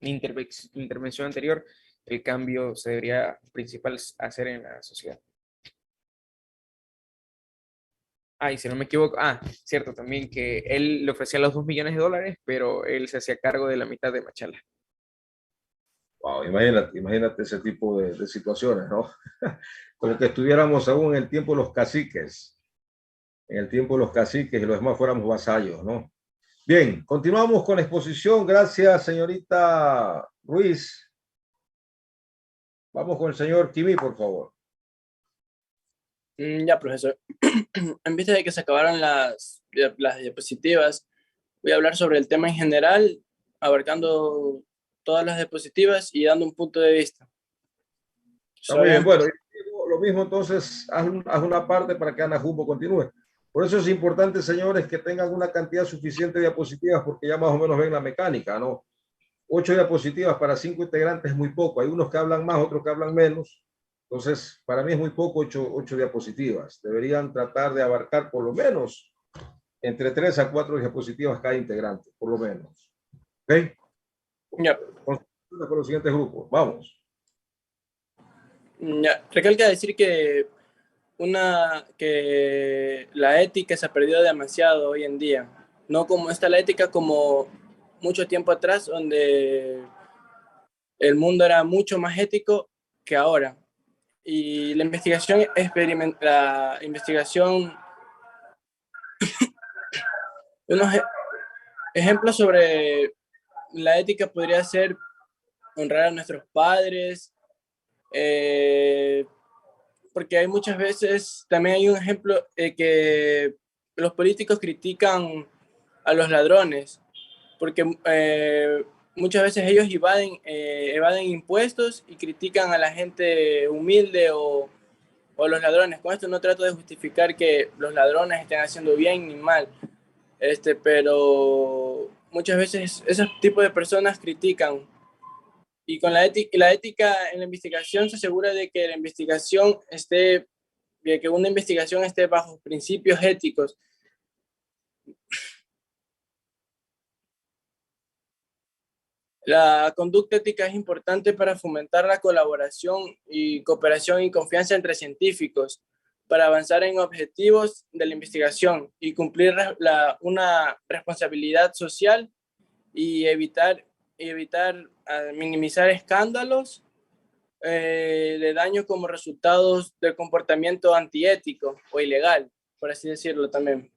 intervención anterior, el cambio se debería principal hacer en la sociedad. Y si no me equivoco, cierto, también que él le ofrecía los $2 millones, pero él se hacía cargo de la mitad de Machala. Wow, imagínate ese tipo de situaciones, ¿no? Como que estuviéramos aún en el tiempo de los caciques, y los demás fuéramos vasallos, ¿no? Bien, continuamos con la exposición. Gracias, señorita Ruiz. Vamos con el señor Kimi, por favor. Ya, profesor. En vista de que se acabaron las diapositivas, voy a hablar sobre el tema en general, abarcando todas las diapositivas y dando un punto de vista. Está muy bien. Bueno, lo mismo entonces, haz una parte para que Ana Jumbo continúe. Por eso es importante, señores, que tengan una cantidad suficiente de diapositivas, porque ya más o menos ven la mecánica, ¿no? 8 diapositivas para 5 integrantes es muy poco. Hay unos que hablan más, otros que hablan menos. Entonces, para mí es muy poco 8 diapositivas. Deberían tratar de abarcar por lo menos entre 3 a 4 diapositivas cada integrante, por lo menos. ¿Ok? Ya. Con los siguientes grupos. Vamos. Ya. Recalca decir que la ética se ha perdido demasiado hoy en día. No como está la ética como mucho tiempo atrás, donde el mundo era mucho más ético que ahora. Y la investigación unos ejemplos sobre la ética podría ser honrar a nuestros padres, porque hay muchas veces, también hay un ejemplo que los políticos critican a los ladrones, porque muchas veces ellos evaden impuestos y critican a la gente humilde o o los ladrones. Con esto no trato de justificar que los ladrones estén haciendo bien ni mal, pero muchas veces esos tipos de personas critican. Y con la ética en la investigación se asegura de que la investigación esté, de que una investigación esté bajo principios éticos. La conducta ética es importante para fomentar la colaboración y cooperación y confianza entre científicos, para avanzar en objetivos de la investigación y cumplir una responsabilidad social y evitar minimizar escándalos de daño como resultados del comportamiento antiético o ilegal, por así decirlo también.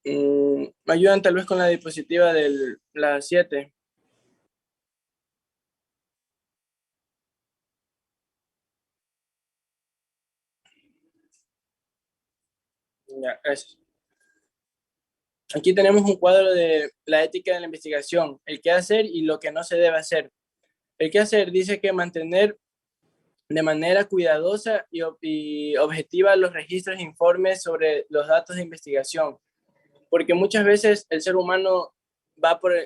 ¿Me ayudan tal vez con la diapositiva de la 7? Ya, gracias. Aquí tenemos un cuadro de la ética de la investigación, el qué hacer y lo que no se debe hacer. El qué hacer dice que mantener de manera cuidadosa y objetiva los registros e informes sobre los datos de investigación, porque muchas veces el ser humano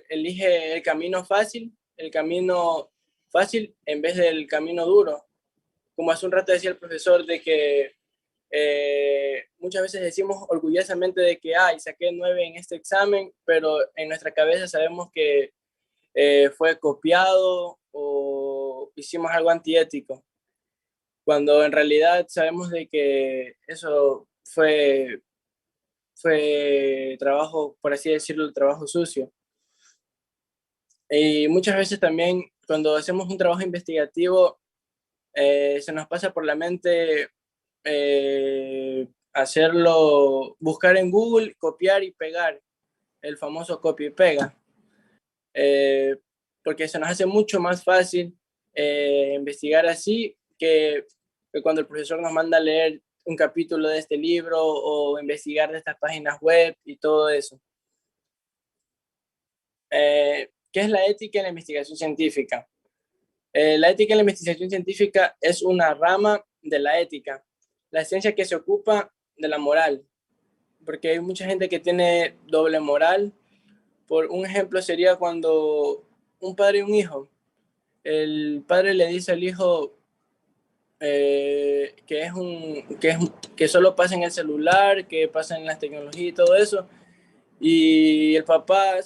elige el camino fácil en vez del camino duro. Como hace un rato decía el profesor, de que muchas veces decimos orgullosamente de que saqué 9 en este examen, pero en nuestra cabeza sabemos que fue copiado o hicimos algo antiético, cuando en realidad sabemos de que eso fue trabajo, por así decirlo, trabajo sucio. Y muchas veces también cuando hacemos un trabajo investigativo se nos pasa por la mente buscar en Google, copiar y pegar, el famoso copia y pega, porque se nos hace mucho más fácil investigar así que cuando el profesor nos manda a leer un capítulo de este libro o investigar de estas páginas web y todo eso. ¿Qué es la ética en la investigación científica? La ética en la investigación científica es una rama de la ética, la ciencia que se ocupa de la moral, porque hay mucha gente que tiene doble moral. Por un ejemplo sería cuando un padre y un hijo, el padre le dice al hijo que solo pasa en el celular, que pasa en las tecnologías y todo eso, y el papá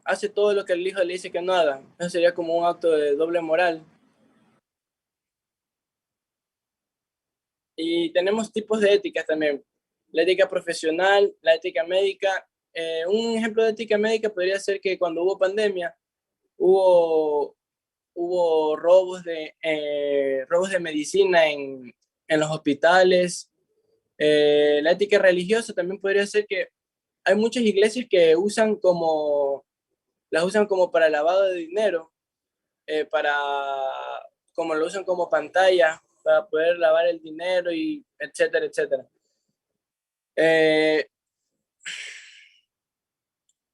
hace todo lo que el hijo le dice que no haga. Eso sería como un acto de doble moral. Y tenemos tipos de éticas también. La ética profesional, la ética médica. Un ejemplo de ética médica podría ser que cuando hubo pandemia, hubo robos de medicina en los hospitales. La ética religiosa también podría ser que hay muchas iglesias que las usan como para lavado de dinero, como lo usan como pantalla para poder lavar el dinero y etcétera, etcétera.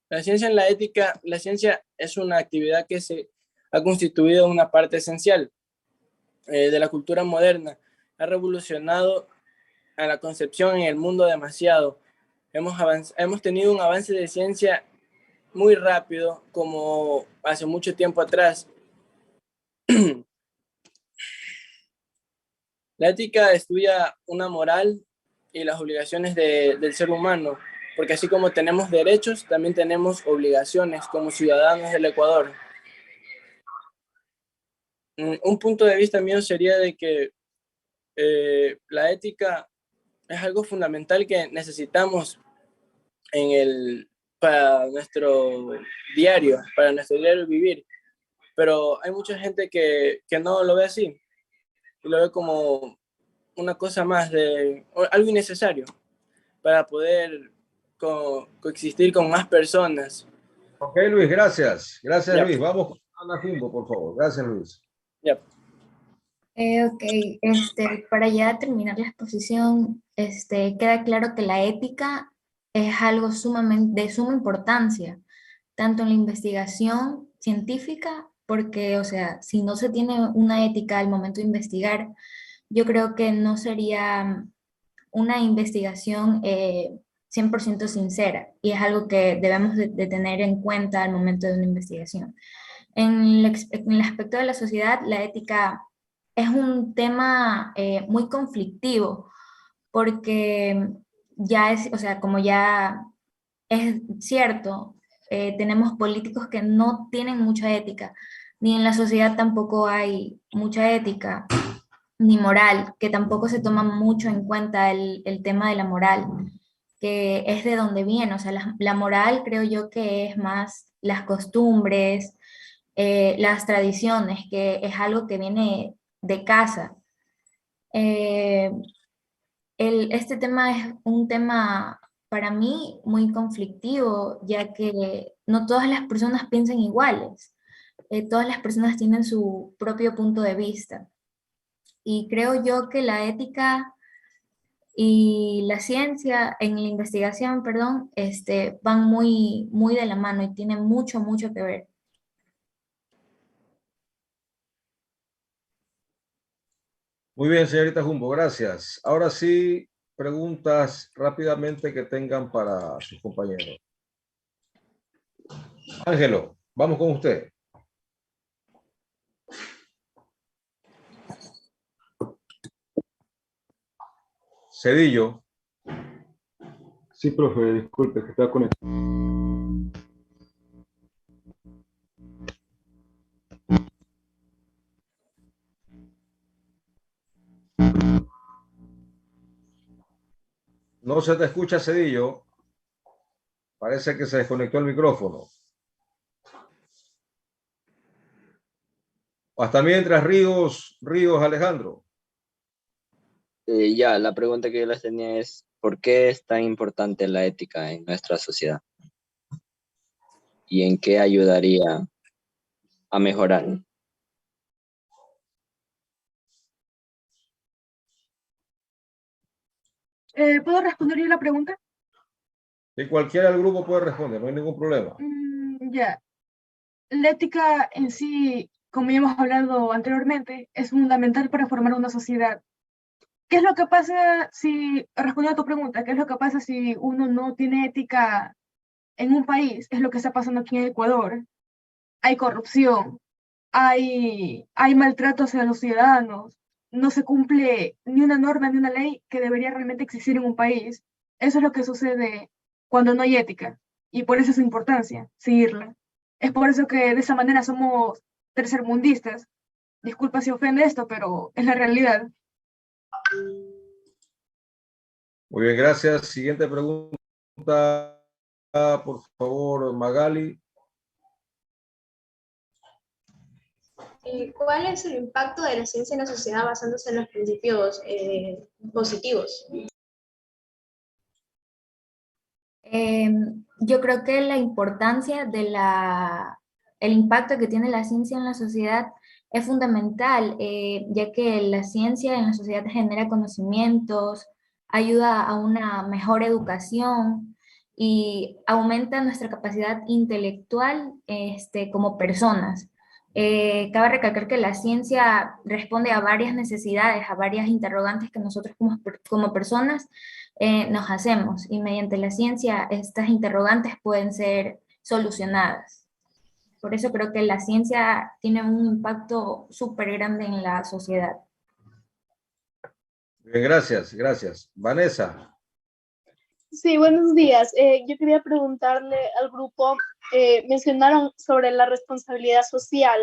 La ciencia en la ética, la ciencia es una actividad que se ha constituido una parte esencial de la cultura moderna. Ha revolucionado a la concepción en el mundo demasiado. Hemos tenido un avance de ciencia muy rápido, como hace mucho tiempo atrás. La ética estudia una moral y las obligaciones del ser humano, porque así como tenemos derechos, también tenemos obligaciones como ciudadanos del Ecuador. Un punto de vista mío sería de que la ética es algo fundamental que necesitamos para nuestro diario vivir, pero hay mucha gente que no lo ve así, y lo ve como una cosa más algo innecesario para poder coexistir con más personas. Ok, Luis, gracias. Gracias, Ya. Luis. Vamos con Ana Jumbo, por favor. Gracias, Luis. Ya. Ok, para ya terminar la exposición, queda claro que la ética es algo de suma importancia, tanto en la investigación científica porque, o sea, si no se tiene una ética al momento de investigar, yo creo que no sería una investigación 100% sincera, y es algo que debemos de tener en cuenta al momento de una investigación. En el aspecto de la sociedad, la ética es un tema muy conflictivo, porque ya es, o sea, como ya es cierto, tenemos políticos que no tienen mucha ética, ni en la sociedad tampoco hay mucha ética, ni moral, que tampoco se toma mucho en cuenta el tema de la moral, que es de donde viene, o sea, la moral creo yo que es más las costumbres, las tradiciones, que es algo que viene de casa. Eh, este tema es un tema para mí muy conflictivo, ya que no todas las personas piensan iguales, todas las personas tienen su propio punto de vista. Y creo yo que la ética y la ciencia, en la investigación, perdón, van muy, muy de la mano y tienen mucho, mucho que ver. Muy bien, señorita Jumbo, gracias. Ahora sí, preguntas rápidamente que tengan para sus compañeros. Ángelo, vamos con usted. Cedillo. Sí, profe, disculpe, que estaba conectado. No se te escucha, Cedillo. Parece que se desconectó el micrófono. Hasta mientras, Ríos Alejandro. Ya, la pregunta que yo les tenía es, ¿por qué es tan importante la ética en nuestra sociedad? ¿Y en qué ayudaría a mejorar? ¿Puedo responder yo la pregunta? Y cualquiera del grupo puede responder, no hay ningún problema. Ya. La ética en sí, como ya hemos hablado anteriormente, es fundamental para formar una sociedad. ¿Qué es lo que pasa si, respondiendo a tu pregunta, qué es lo que pasa si uno no tiene ética en un país? Es lo que está pasando aquí en Ecuador. Hay corrupción, hay maltrato hacia los ciudadanos, no se cumple ni una norma ni una ley que debería realmente existir en un país. Eso es lo que sucede cuando no hay ética, y por eso es su importancia, seguirla. Es por eso que de esa manera somos tercermundistas. Disculpa si ofende esto, pero es la realidad. Muy bien, gracias. Siguiente pregunta, por favor, Magali. ¿Cuál es el impacto de la ciencia en la sociedad basándose en los principios positivos? Yo creo que la importancia de el impacto que tiene la ciencia en la sociedad es fundamental, ya que la ciencia en la sociedad genera conocimientos, ayuda a una mejor educación y aumenta nuestra capacidad intelectual, como personas. Cabe recalcar que la ciencia responde a varias necesidades, a varias interrogantes que nosotros como personas nos hacemos, y mediante la ciencia estas interrogantes pueden ser solucionadas. Por eso creo que la ciencia tiene un impacto súper grande en la sociedad. Bien, gracias. Vanessa. Sí, buenos días. Yo quería preguntarle al grupo, mencionaron sobre la responsabilidad social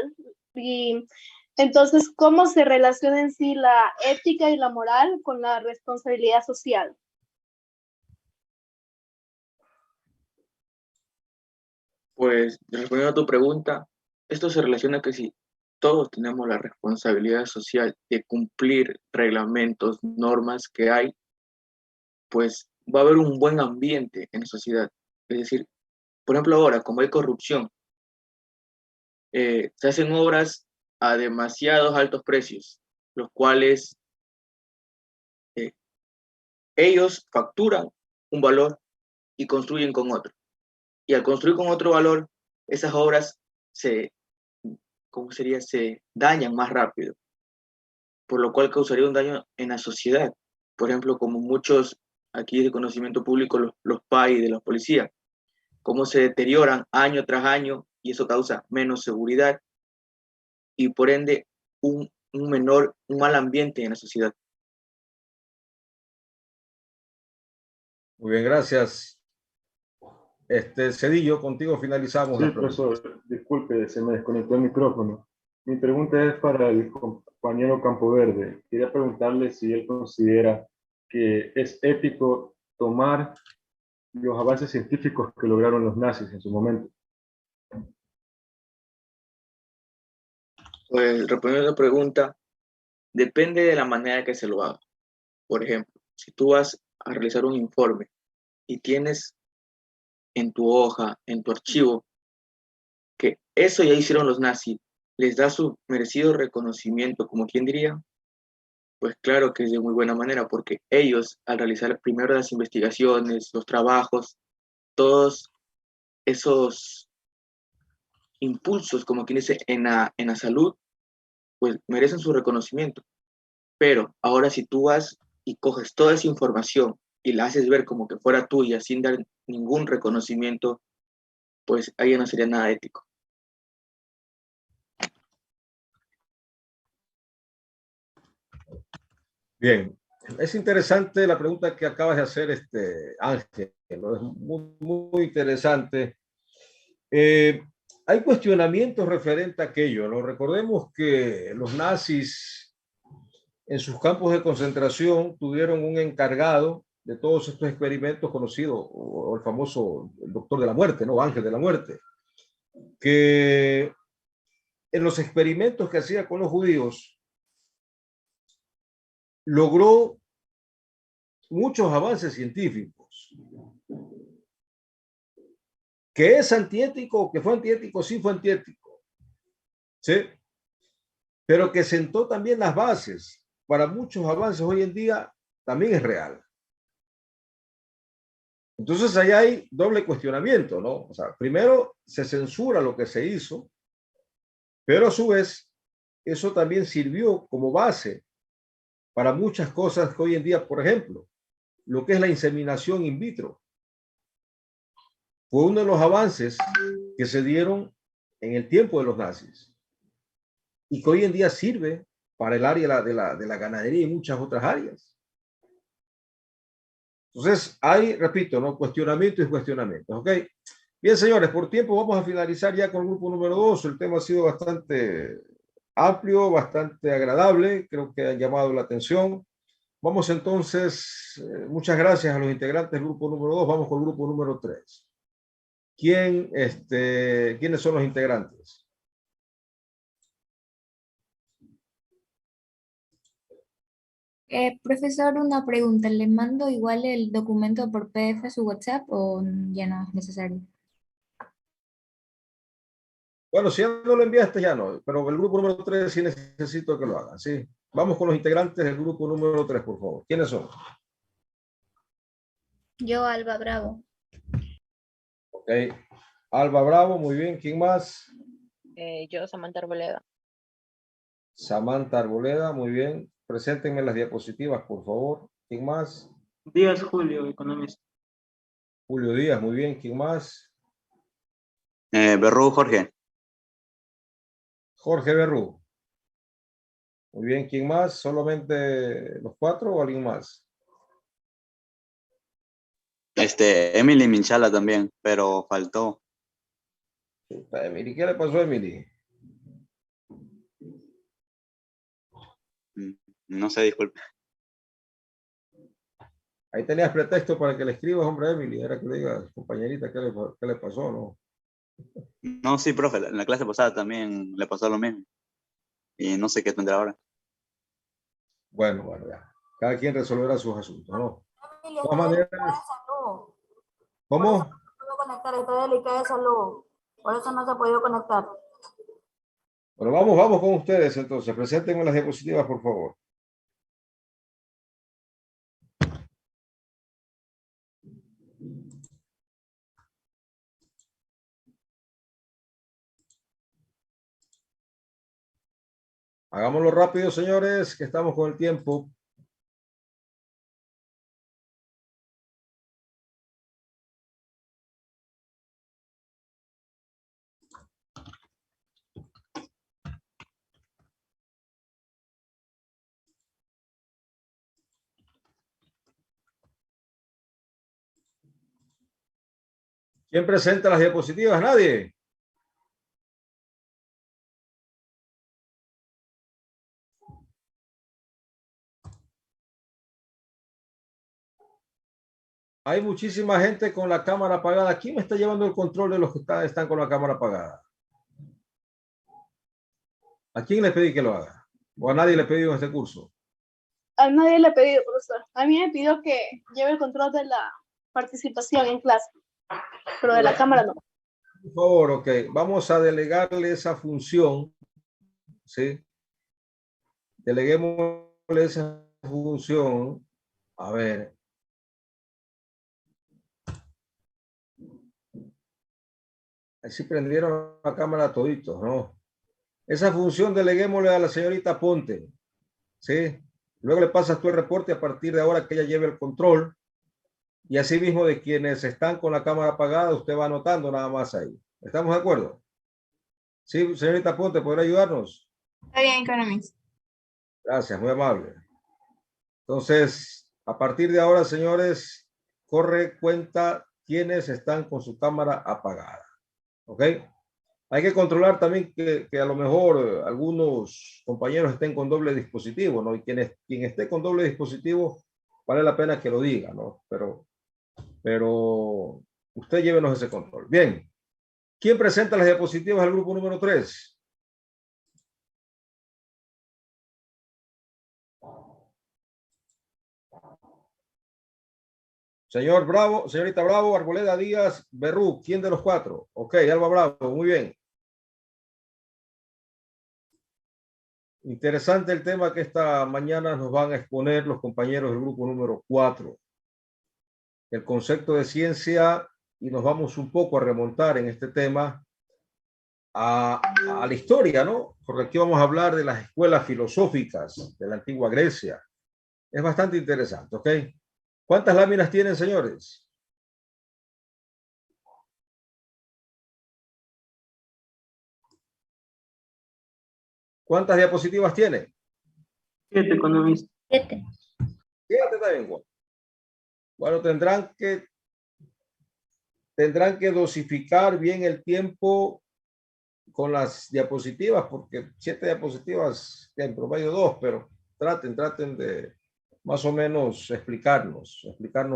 y entonces, ¿cómo se relaciona en sí la ética y la moral con la responsabilidad social? Pues respondiendo a tu pregunta, esto se relaciona que si todos tenemos la responsabilidad social de cumplir reglamentos, normas que hay, pues va a haber un buen ambiente en la sociedad. Es decir, por ejemplo ahora, como hay corrupción, se hacen obras a demasiados altos precios, los cuales ellos facturan un valor y construyen con otro. Y al construir con otro valor, esas obras se ¿cómo sería? Se dañan más rápido, por lo cual causaría un daño en la sociedad. Por ejemplo, como muchos aquí de conocimiento público, los PAI de la policía, cómo se deterioran año tras año y eso causa menos seguridad y por ende un mal ambiente en la sociedad. Muy bien, gracias. Cedillo, contigo finalizamos Sí, la pregunta. profesor, disculpe, se me desconectó el micrófono. Mi pregunta es para el compañero Campoverde. Quería preguntarle si él considera que es ético tomar los avances científicos que lograron los nazis en su momento. Pues respondiendo a la pregunta, depende de la manera que se lo haga. Por ejemplo, si tú vas a realizar un informe y tienes en tu hoja, en tu archivo, que eso ya hicieron los nazis, les da su merecido reconocimiento, como quien diría, pues claro que es de muy buena manera, porque ellos, al realizar primero las investigaciones, los trabajos, todos esos impulsos, como quien dice, en la salud, pues merecen su reconocimiento. Pero ahora si tú vas y coges toda esa información y la haces ver como que fuera tuya sin dar ningún reconocimiento, pues ahí no sería nada ético. Bien, es interesante la pregunta que acabas de hacer, Ángel, ¿no? Es muy interesante. Hay cuestionamientos referentes a aquello, ¿no? Recordemos que los nazis en sus campos de concentración tuvieron un encargado de todos estos experimentos conocidos, o el famoso doctor de la muerte, ¿no? Ángel de la muerte, que en los experimentos que hacía con los judíos logró muchos avances científicos. Que es antiético, que fue antiético, sí fue antiético, ¿sí? Pero que sentó también las bases para muchos avances hoy en día, también es real. Entonces ahí hay doble cuestionamiento, ¿no? O sea, primero se censura lo que se hizo, pero a su vez eso también sirvió como base para muchas cosas que hoy en día, por ejemplo, lo que es la inseminación in vitro, fue uno de los avances que se dieron en el tiempo de los nazis y que hoy en día sirve para el área de la ganadería y muchas otras áreas. Entonces, hay, repito, ¿no? Cuestionamientos y cuestionamientos, ¿ok? Bien, señores, por tiempo vamos a finalizar ya con el grupo número 2. El tema ha sido bastante amplio, bastante agradable, creo que han llamado la atención. Vamos entonces, muchas gracias a los integrantes del grupo número 2. Vamos con el grupo número 3. ¿Quiénes son los integrantes? Profesor, una pregunta. ¿Le mando igual el documento por PDF a su WhatsApp o ya no es necesario? Bueno, si ya no lo enviaste, ya no, pero el grupo número 3 sí necesito que lo hagan, ¿sí? Vamos con los integrantes del grupo número 3, por favor. ¿Quiénes son? Yo, Alba Bravo. Ok. Alba Bravo, muy bien. ¿Quién más? Yo, Samantha Arboleda. Samantha Arboleda, muy bien. Preséntenme las diapositivas, por favor. ¿Quién más? Díaz Julio, economista. Julio Díaz, muy bien. ¿Quién más? Berrú Jorge. Jorge Berrú. Muy bien. ¿Quién más? ¿Solamente los 4 o alguien más? Emily Minchala también, pero faltó. Emily, ¿qué le pasó a Emily? No sé, disculpe. Ahí tenías pretexto para que le escribas, hombre, Emily. Era que le digas, compañerita, ¿qué le pasó, no? No, sí, profe, en la clase pasada también le pasó lo mismo. Y no sé qué tendrá ahora. Bueno, ya. Cada quien resolverá sus asuntos, ¿no? De todas maneras, ¿cómo? No puedo conectar, está delicada de salud. Por eso no se ha podido conectar. Bueno, vamos con ustedes entonces. Preséntenme las diapositivas, por favor. Hagámoslo rápido, señores, que estamos con el tiempo. ¿Quién presenta las diapositivas? Nadie. Hay muchísima gente con la cámara apagada. ¿Quién me está llevando el control de los que están con la cámara apagada? ¿A quién le pedí que lo haga? ¿O a nadie le pedí en este curso? A nadie le he pedido, profesor. A mí me pidió que lleve el control de la participación en clase, pero de la cámara no. Por favor, ok. Vamos a delegarle esa función, ¿sí? Deleguémosle esa función. A ver. Ahí sí prendieron la cámara toditos, ¿no? Esa función deleguémosle a la señorita Ponte, ¿sí? Luego le pasas tú el reporte a partir de ahora que ella lleve el control. Y asimismo de quienes están con la cámara apagada, usted va anotando nada más ahí. ¿Estamos de acuerdo? Sí, señorita Ponte, ¿podrá ayudarnos? Está bien, Economist. Gracias, muy amable. Entonces, a partir de ahora, señores, corre cuenta quienes están con su cámara apagada. ¿Ok? Hay que controlar también que a lo mejor algunos compañeros estén con doble dispositivo, ¿no? Y quien esté con doble dispositivo, vale la pena que lo diga, ¿no? Pero usted llévenos ese control. Bien. ¿Quién presenta las diapositivas al grupo número 3? Señor Bravo, señorita Bravo, Arboleda Díaz, Berrú. ¿Quién de los 4? Ok, Alba Bravo, muy bien. Interesante el tema que esta mañana nos van a exponer los compañeros del grupo número 4. El concepto de ciencia, y nos vamos un poco a remontar en este tema a la historia, ¿no? Porque aquí vamos a hablar de las escuelas filosóficas de la antigua Grecia. Es bastante interesante, ¿ok? ¿Cuántas láminas tienen, señores? ¿Cuántas diapositivas tiene? 7, Economist. 7. 7 también. Bueno, tendrán que dosificar bien el tiempo con las diapositivas, porque 7 diapositivas, en promedio 2, pero traten de más o menos explicarnos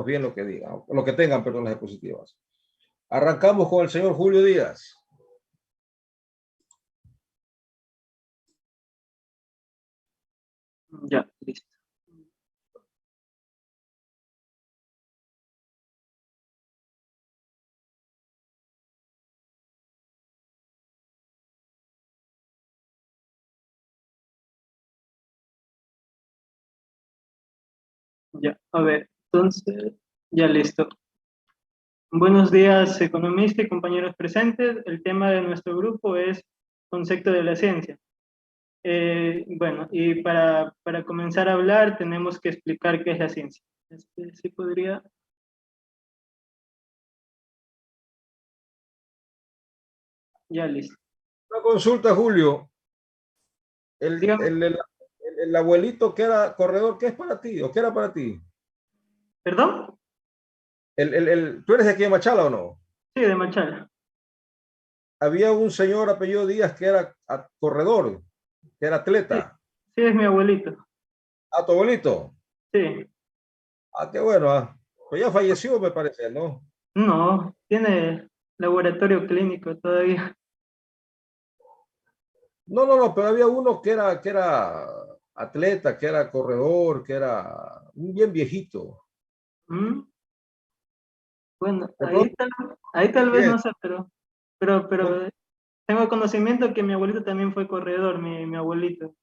bien lo que digan, lo que tengan, perdón, las diapositivas. Arrancamos con el señor Julio Díaz. Ya, listo. Ya, a ver, entonces, ya listo. Buenos días, economista y compañeros presentes. El tema de nuestro grupo es concepto de la ciencia. Bueno, y para comenzar a hablar tenemos que explicar qué es la ciencia. ¿Sí podría? Ya listo. Una consulta, Julio. El abuelito que era corredor, ¿qué es para ti? ¿O qué era para ti? ¿Perdón? ¿Tú eres de aquí de Machala o no? Sí, de Machala. Había un señor apellido Díaz que era corredor, que era atleta. Sí, es mi abuelito. ¿A tu abuelito? Sí. Ah, qué bueno. Pues ya falleció, me parece, ¿no? No, tiene laboratorio clínico todavía. No, pero había uno que era atleta, que era corredor, que era un bien viejito. ¿Mm? Bueno, ahí tal vez no sé, pero tengo conocimiento que mi abuelito también fue corredor, mi abuelito.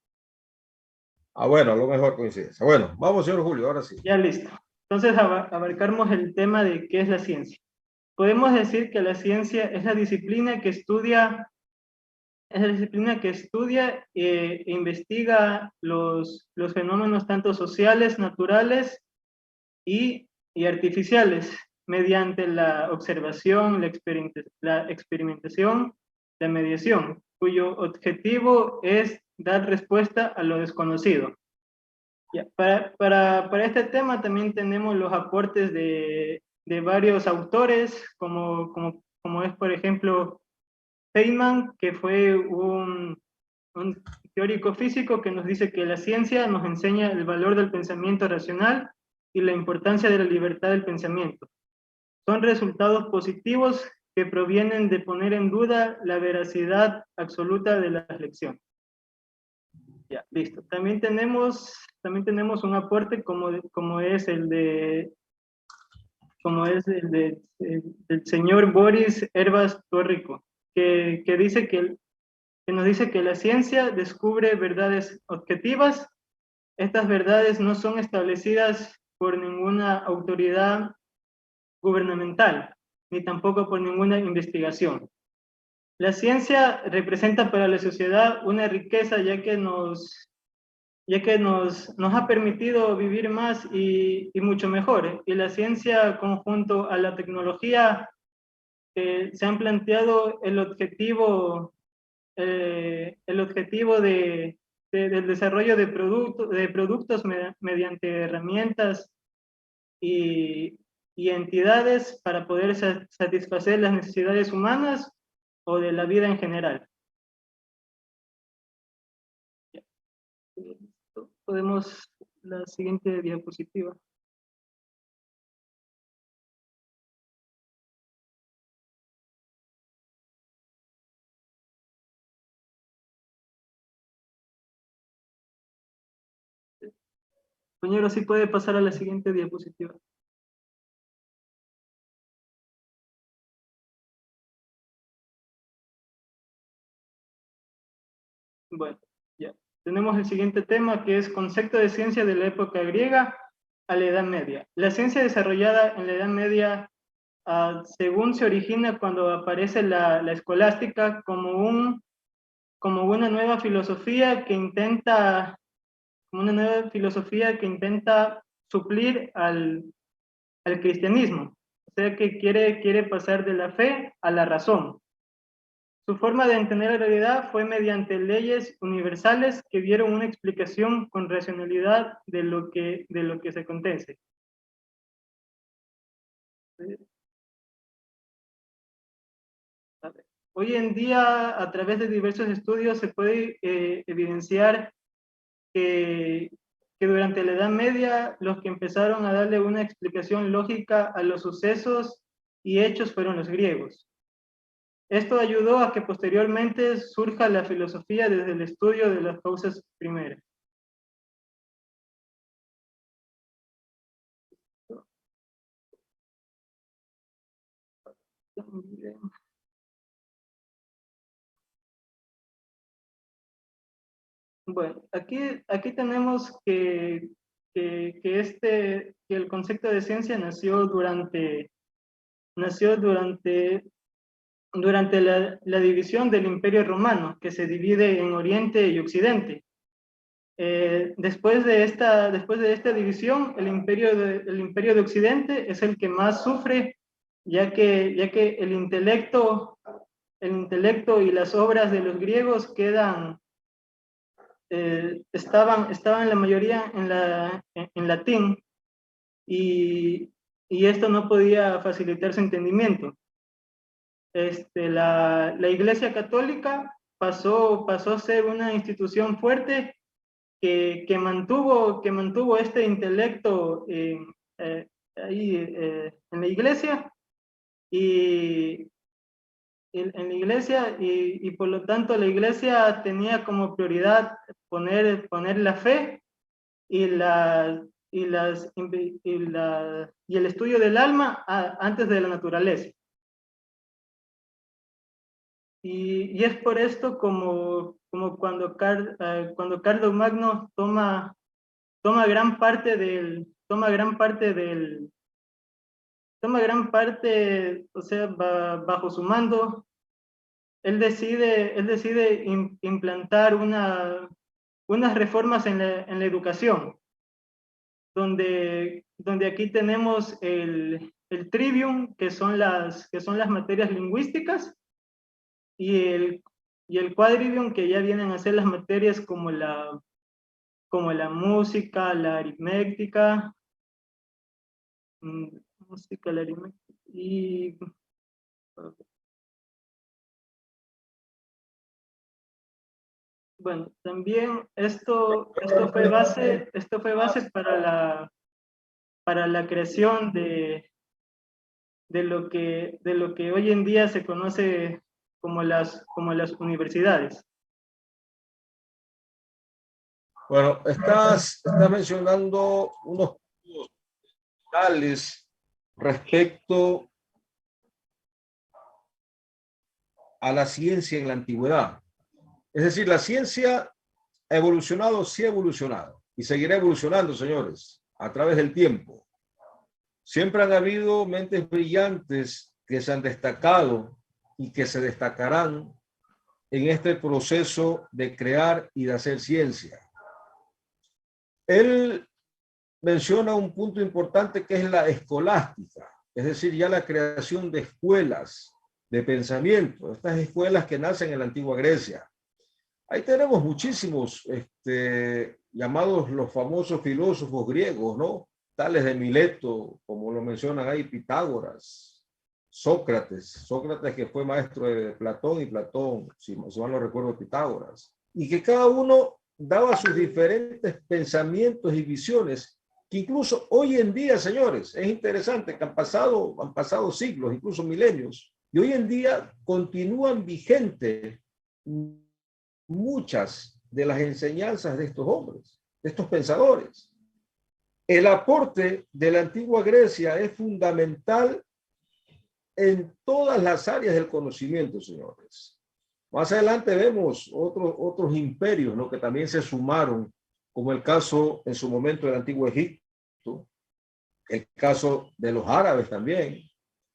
Ah, bueno, a lo mejor coincide. Bueno, vamos, señor Julio, ahora sí. Ya listo. Entonces abarcamos el tema de qué es la ciencia. Podemos decir que la ciencia es la disciplina que estudia la disciplina que estudia e investiga los fenómenos tanto sociales, naturales y artificiales, mediante la observación, la experimentación, la mediación, cuyo objetivo es dar respuesta a lo desconocido. Ya, para este tema también tenemos los aportes de varios autores, como es, por ejemplo, Feynman, que fue un teórico físico que nos dice que la ciencia nos enseña el valor del pensamiento racional y la importancia de la libertad del pensamiento. Son resultados positivos que provienen de poner en duda la veracidad absoluta de las lecciones. Ya, listo. También tenemos un aporte como es el del señor Boris Herbas Torrico, que nos dice que la ciencia descubre verdades objetivas. Estas verdades no son establecidas por ninguna autoridad gubernamental, ni tampoco por ninguna investigación. La ciencia representa para la sociedad una riqueza, ya que nos ha permitido vivir más y mucho mejor. Y la ciencia, conjunto a la tecnología, se han planteado el objetivo del desarrollo de productos mediante herramientas y entidades para poder satisfacer las necesidades humanas o de la vida en general. Podemos la siguiente diapositiva. Compañero, sí puede pasar a la siguiente diapositiva. Bueno, ya. Tenemos el siguiente tema, que es concepto de ciencia de la época griega a la Edad Media. La ciencia desarrollada en la Edad Media, según se origina cuando aparece la escolástica como una nueva filosofía que intenta suplir al cristianismo. O sea que quiere pasar de la fe a la razón. Su forma de entender la realidad fue mediante leyes universales que dieron una explicación con racionalidad de lo que se acontece. Hoy en día, a través de diversos estudios, se puede evidenciar que durante la Edad Media, los que empezaron a darle una explicación lógica a los sucesos y hechos fueron los griegos. Esto ayudó a que posteriormente surja la filosofía desde el estudio de las causas primeras. Bueno, aquí tenemos que el concepto de ciencia nació durante la división del Imperio Romano, que se divide en Oriente y Occidente. Después de esta división, el imperio de Occidente es el que más sufre, ya que el intelecto y las obras de los griegos estaban la mayoría en latín, y esto no podía facilitar su entendimiento. La Iglesia Católica pasó a ser una institución fuerte que mantuvo este intelecto ahí en la Iglesia, y por lo tanto la Iglesia tenía como prioridad poner la fe y el estudio del alma antes de la naturaleza. Y es por esto como cuando Carlomagno toma gran parte, o sea, bajo su mando, él decide implantar unas reformas en la educación, donde aquí tenemos el trivium, que son las materias lingüísticas, y el quadrivium, que ya vienen a ser las materias como la música, la aritmética, y bueno, también esto fue base para la creación de lo que hoy en día se conoce como las universidades. Bueno, estás mencionando unos tales respecto a la ciencia en la antigüedad. Es decir, la ciencia ha evolucionado, sí ha evolucionado, y seguirá evolucionando, señores, a través del tiempo. Siempre han habido mentes brillantes que se han destacado y que se destacarán en este proceso de crear y de hacer ciencia. Él menciona un punto importante que es la escolástica, es decir, ya la creación de escuelas de pensamiento, estas escuelas que nacen en la antigua Grecia. Ahí tenemos muchísimos llamados los famosos filósofos griegos, ¿no? Tales de Mileto, como lo mencionan ahí, Pitágoras, Sócrates que fue maestro de Platón, y Platón, si mal no recuerdo, Pitágoras, y que cada uno daba sus diferentes pensamientos y visiones, que incluso hoy en día, señores, es interesante que han pasado siglos, incluso milenios, y hoy en día continúan vigentes muchas de las enseñanzas de estos hombres, de estos pensadores. El aporte de la antigua Grecia es fundamental en todas las áreas del conocimiento, señores. Más adelante vemos otros imperios, ¿no?, que también se sumaron, como el caso en su momento del antiguo Egipto, el caso de los árabes también,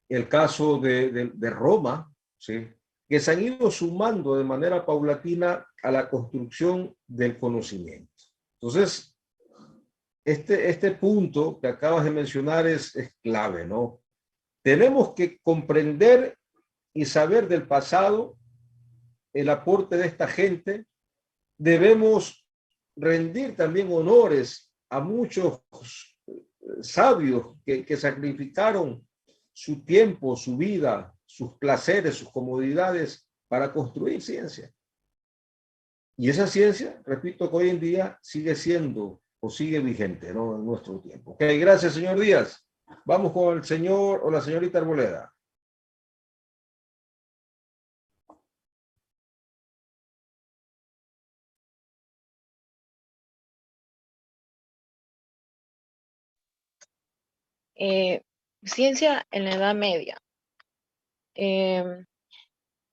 el caso de Roma, ¿sí?, que se han ido sumando de manera paulatina a la construcción del conocimiento. Entonces, este punto que acabas de mencionar es clave, ¿no? Tenemos que comprender y saber del pasado, el aporte de esta gente. Debemos rendir también honores a muchos sabios que sacrificaron su tiempo, su vida, sus placeres, sus comodidades para construir ciencia. Y esa ciencia, repito, que hoy en día sigue siendo o sigue vigente, ¿no?, en nuestro tiempo. Ok, gracias, señor Díaz. Vamos con el señor o la señorita Arboleda. Ciencia en la Edad Media. El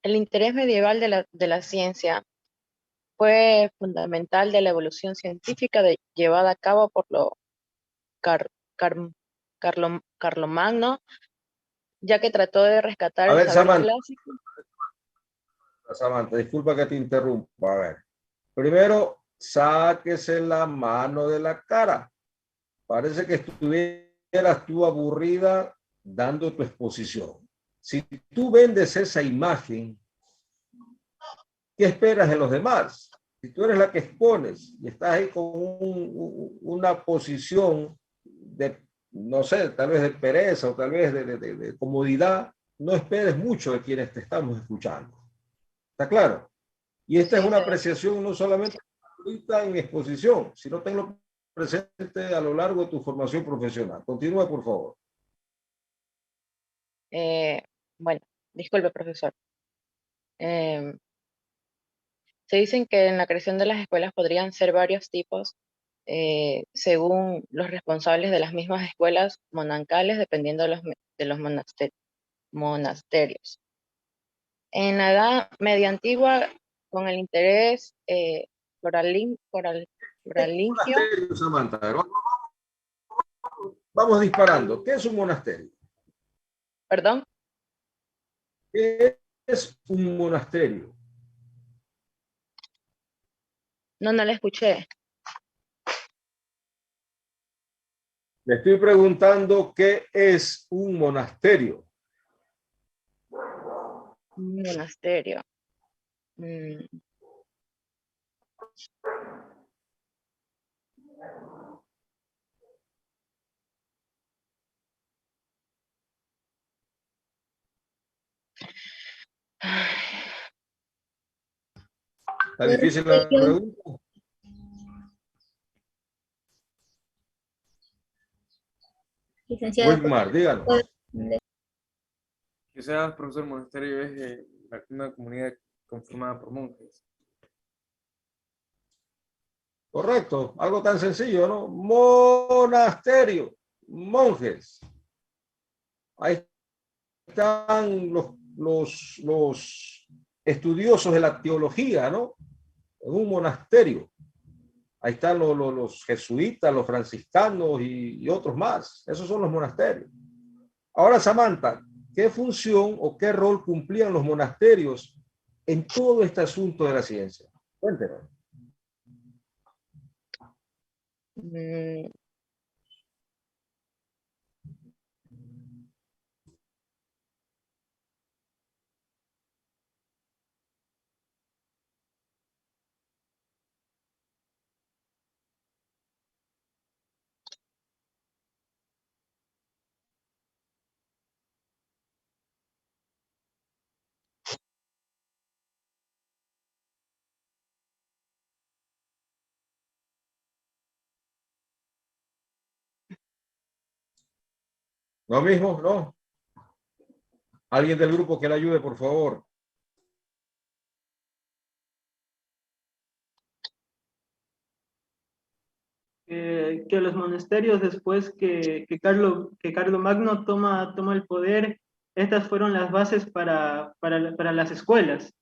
interés medieval de la ciencia fue fundamental de la evolución científica llevada a cabo por Carlomagno, ya que trató de rescatar el saber clásico. Samantha, disculpa que te interrumpa. A ver, primero, sáquese la mano de la cara. Parece que estuvieras tú aburrida dando tu exposición. Si tú vendes esa imagen, ¿qué esperas de los demás? Si tú eres la que expones y estás ahí con una posición de, no sé, tal vez de pereza o tal vez de comodidad, no esperes mucho de quienes te estamos escuchando. ¿Está claro? Y esta es una apreciación no solamente ahorita en exposición, sino tenlo presente a lo largo de tu formación profesional. Continúa, por favor. Bueno, disculpe, profesor. Se dicen que en la creación de las escuelas podrían ser varios tipos, según los responsables de las mismas escuelas monacales, dependiendo de los monasterios. En la Edad Media Antigua, con el interés coralingio. Samantha, vamos disparando. ¿Qué es un monasterio? ¿Perdón? ¿Qué es un monasterio? No, no la escuché. Le estoy preguntando qué es un monasterio. Un monasterio. Mm, ¿Está difícil la pregunta? Licenciado. Wilmar, díganos. Quizás, profesor, monasterio es una comunidad conformada por monjes. Correcto, algo tan sencillo, ¿no? Monasterio, monjes. Ahí están los estudiosos de la teología, ¿no? En un monasterio. Ahí están los jesuitas, los franciscanos y otros más. Esos son los monasterios. Ahora, Samantha, ¿qué función o qué rol cumplían los monasterios en todo este asunto de la ciencia? Cuéntenos. mm, ¿Lo mismo? ¿No? Alguien del grupo que le ayude, por favor. Que los monasterios, después que Carlomagno toma el poder, estas fueron las bases para las escuelas,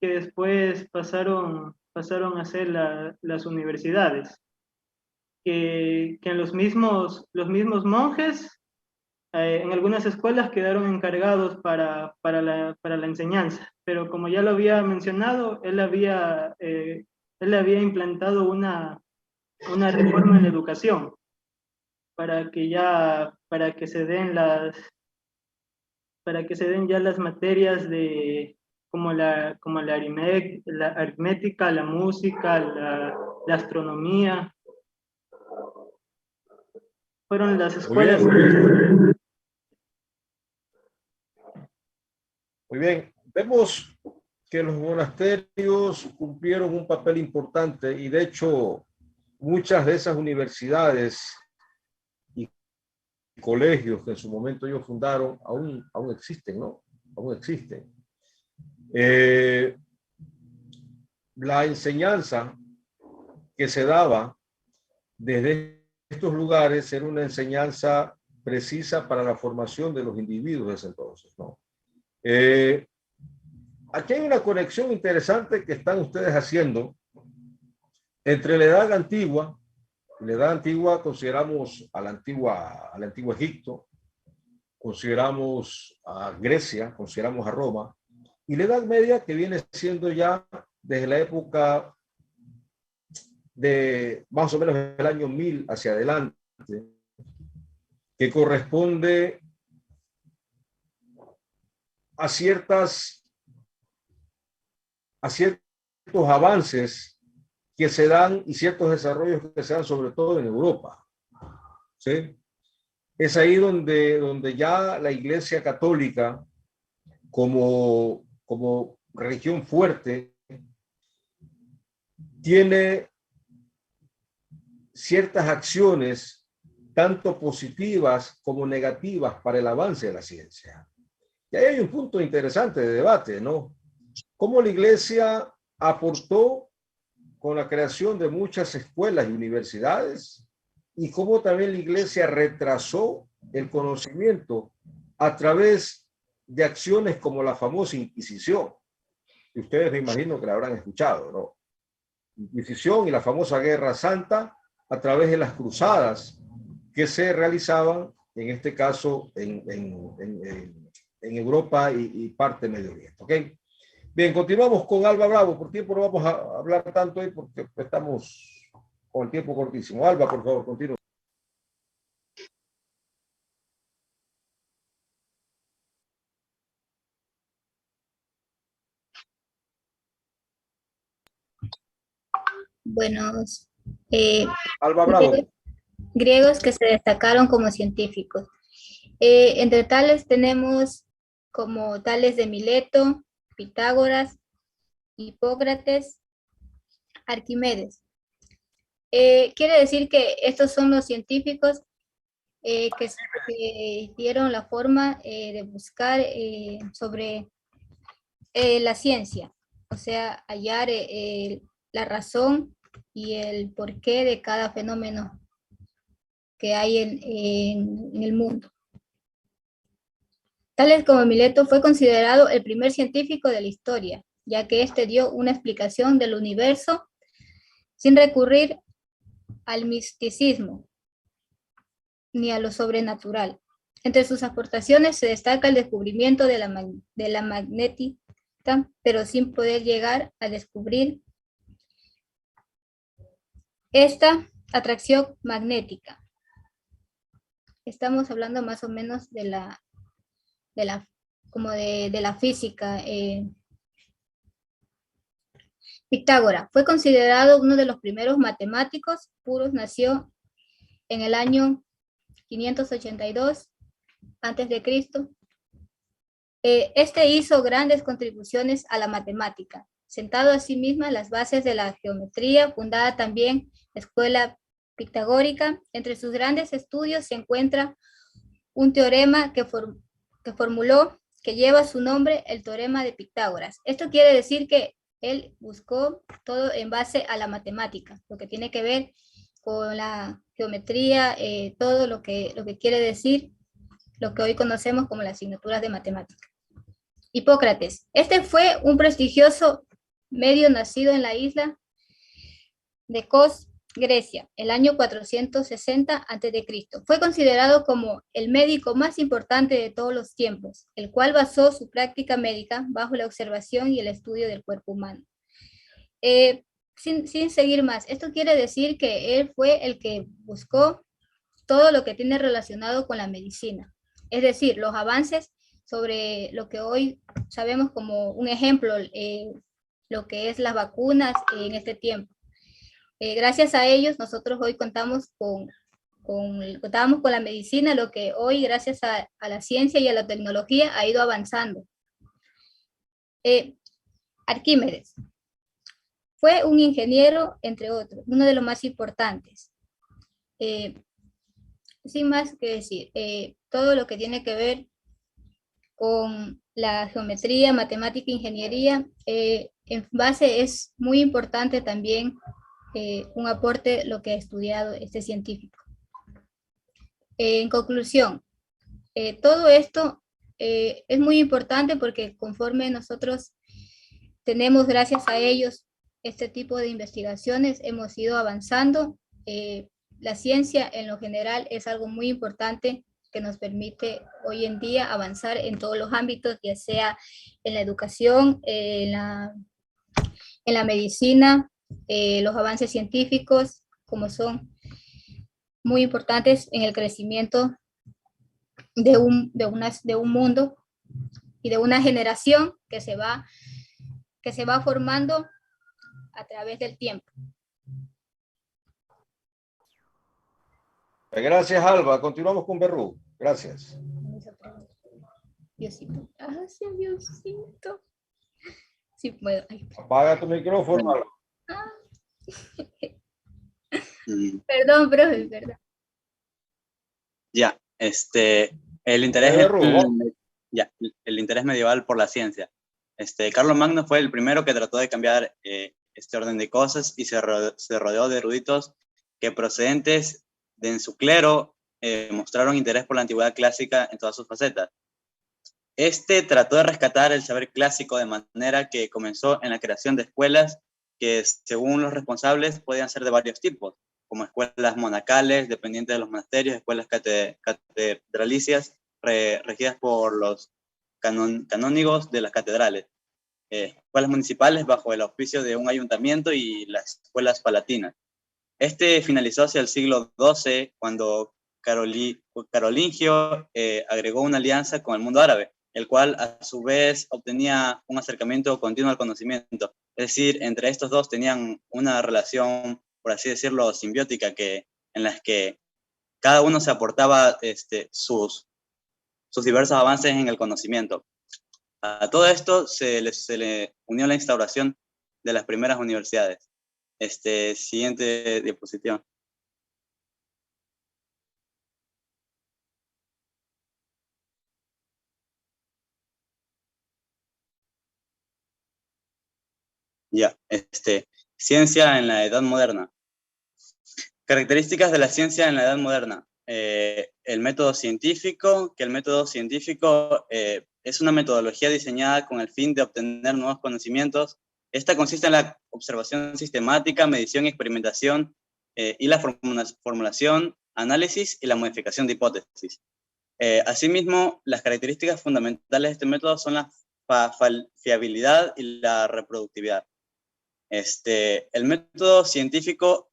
que después pasaron a ser las universidades, que los mismos monjes en algunas escuelas quedaron encargados para la enseñanza, pero como ya lo había mencionado, él había implantado una reforma en la educación para que se den ya las materias de como la aritmética, la música, la astronomía. Fueron las escuelas. Muy bien. Vemos que los monasterios cumplieron un papel importante y de hecho muchas de esas universidades y colegios que en su momento ellos fundaron aún existen, ¿no? Aún existen. La enseñanza que se daba desde estos lugares era una enseñanza precisa para la formación de los individuos de ese entonces, ¿no? Aquí hay una conexión interesante que están ustedes haciendo entre la edad antigua. La edad antigua consideramos al antiguo Egipto, consideramos a Grecia, consideramos a Roma, y la Edad Media, que viene siendo ya desde la época de más o menos el año 1000 hacia adelante, que corresponde a ciertos avances que se dan y ciertos desarrollos que se dan sobre todo en Europa. ¿Sí? Es ahí donde ya la Iglesia Católica como religión fuerte tiene ciertas acciones tanto positivas como negativas para el avance de la ciencia. Y ahí hay un punto interesante de debate, ¿no? Cómo la Iglesia aportó con la creación de muchas escuelas y universidades y cómo también la Iglesia retrasó el conocimiento a través de acciones como la famosa Inquisición. Y ustedes me imagino que la habrán escuchado, ¿no? Inquisición y la famosa Guerra Santa a través de las cruzadas que se realizaban, en este caso, en en Europa y parte de Medio Oriente. ¿Ok? Bien, continuamos con Alba Bravo. Por tiempo no vamos a hablar tanto hoy porque estamos con el tiempo cortísimo. Alba, por favor, continúa. Buenos Alba Bravo. griegos que se destacaron como científicos. Entre tales tenemos como Tales de Mileto, Pitágoras, Hipócrates, Arquimedes. Quiere decir que estos son los científicos que dieron la forma de buscar sobre la ciencia, o sea, hallar la razón y el porqué de cada fenómeno que hay en el mundo. Tales como Mileto fue considerado el primer científico de la historia, ya que éste dio una explicación del universo sin recurrir al misticismo ni a lo sobrenatural. Entre sus aportaciones se destaca el descubrimiento de la magnética, pero sin poder llegar a descubrir esta atracción magnética. Estamos hablando más o menos de la física. Pitágoras fue considerado uno de los primeros matemáticos puros. Nació en el año 582 a.C. Este hizo grandes contribuciones a la matemática, sentado a sí misma las bases de la geometría, fundada también la escuela pitagórica. Entre sus grandes estudios se encuentra un teorema que formuló, que lleva su nombre, el teorema de Pitágoras. Esto quiere decir que él buscó todo en base a la matemática, lo que tiene que ver con la geometría, todo lo que quiere decir lo que hoy conocemos como las asignaturas de matemática. Hipócrates. Este fue un prestigioso medio nacido en la isla de Kos, Grecia, el año 460 a.C. Fue considerado como el médico más importante de todos los tiempos, el cual basó su práctica médica bajo la observación y el estudio del cuerpo humano. Sin seguir más, esto quiere decir que él fue el que buscó todo lo que tiene relacionado con la medicina, es decir, los avances sobre lo que hoy sabemos como un ejemplo, lo que es las vacunas en este tiempo. Gracias a ellos nosotros hoy contábamos con la medicina, lo que hoy gracias a la ciencia y a la tecnología ha ido avanzando. Arquímedes fue un ingeniero, entre otros, uno de los más importantes. Sin más que decir, todo lo que tiene que ver con la geometría, matemática, ingeniería, en base es muy importante también un aporte lo que ha estudiado este científico. En conclusión, todo esto es muy importante porque conforme nosotros tenemos, gracias a ellos, este tipo de investigaciones, hemos ido avanzando. La ciencia en lo general es algo muy importante que nos permite hoy en día avanzar en todos los ámbitos, ya sea en la educación, en la medicina, los avances científicos, como son muy importantes en el crecimiento de un mundo y de una generación que se va formando a través del tiempo. Gracias, Alba. Continuamos con Berru. Gracias. Diosito. Gracias, Diosito. Sí puedo. Ay. Apaga tu micrófono, Alba. Perdón, profe, perdón. Ya, el interés medieval por la ciencia. Carlos Magno fue el primero que trató de cambiar este orden de cosas y se rodeó de eruditos que, procedentes de en su clero, mostraron interés por la antigüedad clásica en todas sus facetas. Trató de rescatar el saber clásico de manera que comenzó en la creación de escuelas que, según los responsables, podían ser de varios tipos, como escuelas monacales, dependientes de los monasterios, escuelas catedralicias, regidas por los canónigos de las catedrales, escuelas municipales bajo el auspicio de un ayuntamiento y las escuelas palatinas. Este finalizó hacia el siglo XII, cuando Carolingio agregó una alianza con el mundo árabe, el cual a su vez obtenía un acercamiento continuo al conocimiento. Es decir, entre estos dos tenían una relación, por así decirlo, simbiótica, en las que cada uno se aportaba sus diversos avances en el conocimiento. A todo esto se le unió la instauración de las primeras universidades. Siguiente diapositiva. Ya, ciencia en la Edad Moderna. Características de la ciencia en la Edad Moderna. El método científico, es una metodología diseñada con el fin de obtener nuevos conocimientos. Esta consiste en la observación sistemática, medición y experimentación, y la formulación, análisis y la modificación de hipótesis. Asimismo, las características fundamentales de este método son la fiabilidad y la reproductividad. El método científico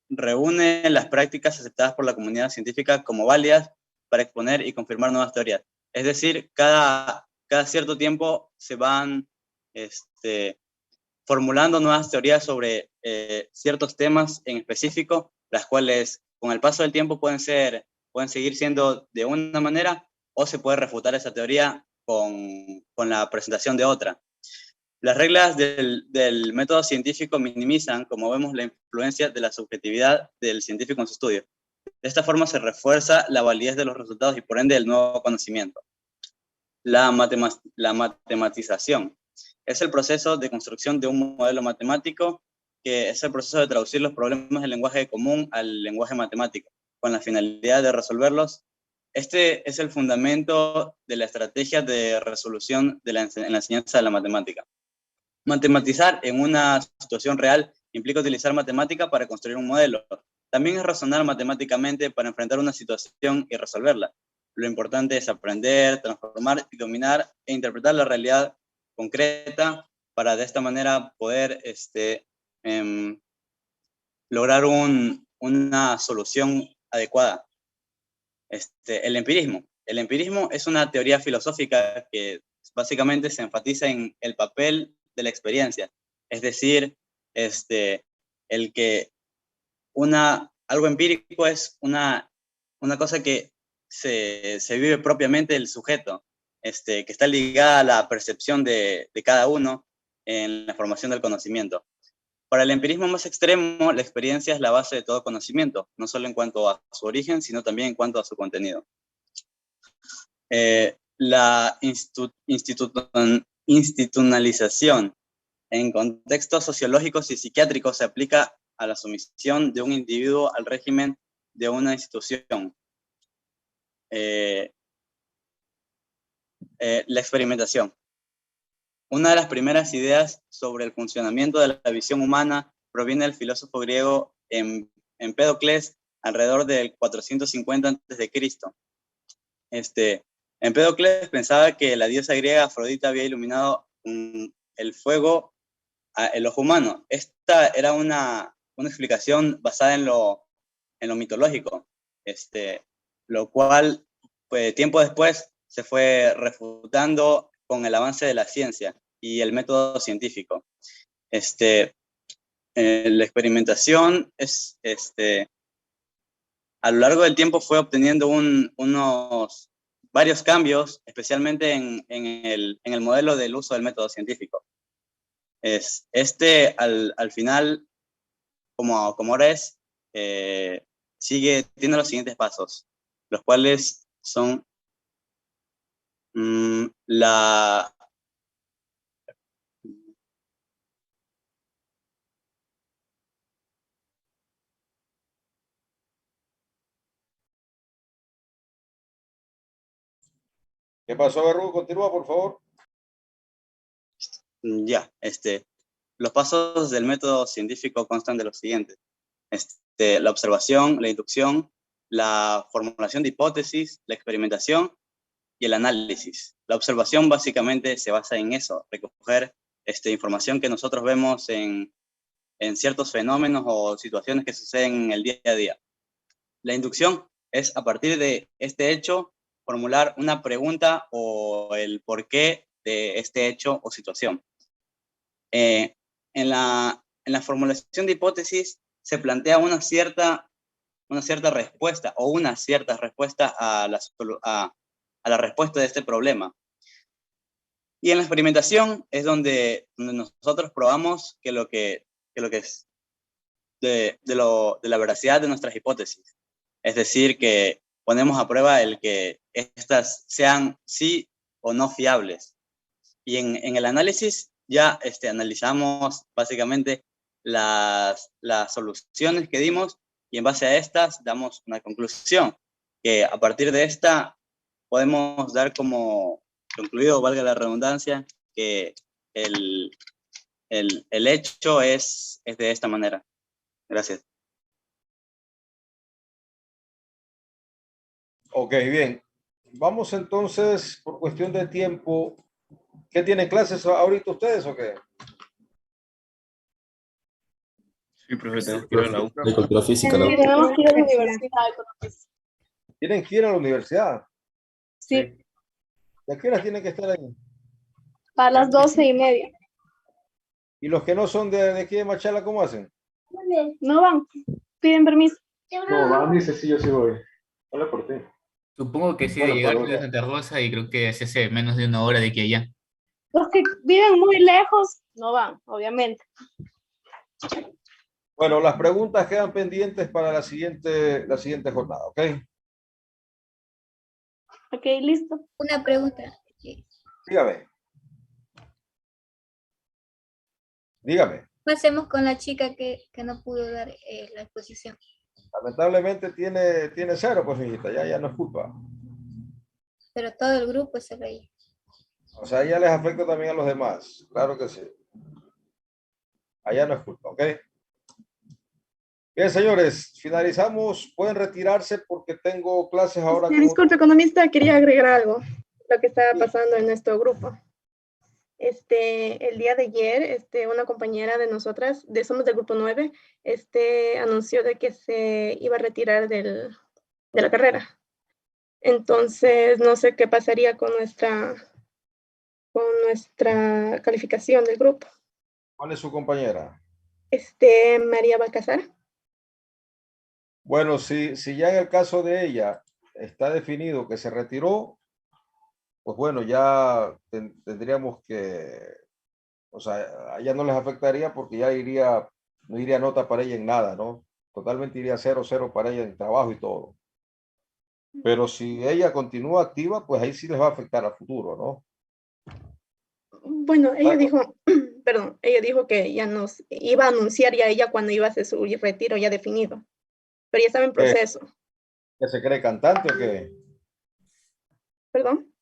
reúne las prácticas aceptadas por la comunidad científica como válidas para exponer y confirmar nuevas teorías. Es decir, cada cierto tiempo se van formulando nuevas teorías sobre ciertos temas en específico, las cuales con el paso del tiempo pueden seguir siendo de una manera, o se puede refutar esa teoría con la presentación de otra. Las reglas del método científico minimizan, como vemos, la influencia de la subjetividad del científico en su estudio. De esta forma se refuerza la validez de los resultados y por ende el nuevo conocimiento. La matematización es el proceso de construcción de un modelo matemático, que es el proceso de traducir los problemas del lenguaje común al lenguaje matemático, con la finalidad de resolverlos. Este es el fundamento de la estrategia de resolución en la enseñanza de la matemática. Matematizar en una situación real implica utilizar matemática para construir un modelo. También es razonar matemáticamente para enfrentar una situación y resolverla. Lo importante es aprender, transformar y dominar e interpretar la realidad concreta para de esta manera poder lograr una solución adecuada. El empirismo. El empirismo es una teoría filosófica que básicamente se enfatiza en el papel de la experiencia, es decir, el que algo empírico es una cosa que se vive propiamente el sujeto, que está ligada a la percepción de cada uno en la formación del conocimiento. Para el empirismo más extremo, la experiencia es la base de todo conocimiento, no solo en cuanto a su origen, sino también en cuanto a su contenido. La institucionalización en contextos sociológicos y psiquiátricos se aplica a la sumisión de un individuo al régimen de una institución. La experimentación. Una de las primeras ideas sobre el funcionamiento de la visión humana proviene del filósofo griego Empédocles alrededor del 450 a.C. Empédocles pensaba que la diosa griega Afrodita había iluminado el fuego el ojo humano. Esta era una explicación basada en lo mitológico, lo cual pues, tiempo después se fue refutando con el avance de la ciencia y el método científico. La experimentación a lo largo del tiempo fue obteniendo varios cambios, especialmente en el modelo del uso del método científico. Al final, como ahora es, tiene los siguientes pasos, los cuales son ¿Qué pasó, Berru? Continúa, por favor. Ya, los pasos del método científico constan de los siguientes. La observación, la inducción, la formulación de hipótesis, la experimentación y el análisis. La observación básicamente se basa en eso, recoger información que nosotros vemos en ciertos fenómenos o situaciones que suceden en el día a día. La inducción es, a partir de este hecho, formular una pregunta o el porqué de este hecho o situación. En la formulación de hipótesis se plantea una cierta respuesta o una cierta respuesta a la respuesta de este problema. Y en la experimentación es donde nosotros probamos que lo que es de la veracidad de nuestras hipótesis. Es decir, que ponemos a prueba el que estas sean sí o no fiables. Y en el análisis ya analizamos básicamente las soluciones que dimos y en base a estas damos una conclusión, que a partir de esta podemos dar como concluido, valga la redundancia, que el hecho es de esta manera. Gracias. Ok, bien. Vamos entonces, por cuestión de tiempo, ¿qué tienen clases ahorita ustedes o qué? Sí, profe, tenemos que ir a la U. Sí, tenemos que ir a la universidad. ¿Tienen que ir a la universidad? Sí, ¿Y a qué horas tienen que estar ahí? para las 12:30. ¿Y los que no son de aquí de Machala, cómo hacen? No van, piden permiso. No, van, dice, sí, yo sí voy. Habla por ti. Supongo que sí, Bueno, de llegar pero- de Santa Rosa y creo que se hace menos de una hora de aquí a allá. Los que viven muy lejos no van, obviamente. Bueno, las preguntas quedan pendientes para la siguiente jornada, ¿ok? Ok, listo. Una pregunta. Dígame. Dígame. ¿Qué hacemos con la chica que no pudo dar la exposición? Lamentablemente tiene 0, pues, hijita, ya no es culpa. Pero todo el grupo se reía. O sea, ya les afecta también a los demás. Claro que sí. Allá no es culpa, ¿ok? Bien, señores, finalizamos. Pueden retirarse porque tengo clases ahora. Disculpe, economista, quería agregar algo, lo que estaba pasando en nuestro grupo. El día de ayer, una compañera de nosotras, somos del grupo 9, anunció de que se iba a retirar de la carrera. Entonces, no sé qué pasaría con nuestra calificación del grupo. ¿Cuál es su compañera? María Balcazar. Bueno, si ya en el caso de ella está definido que se retiró, pues bueno, ya tendríamos que, o sea, a ella no les afectaría porque ya no iría nota para ella en nada, ¿no? Totalmente iría 0 para ella en trabajo y todo. Pero si ella continúa activa, pues ahí sí les va a afectar al futuro, ¿no? Bueno, ella dijo, perdón, ella dijo que ya nos iba a anunciar ya ella cuando iba a hacer su retiro ya definido, pero ya estaba en proceso. ¿Que se cree cantante o qué? ¿Perdón?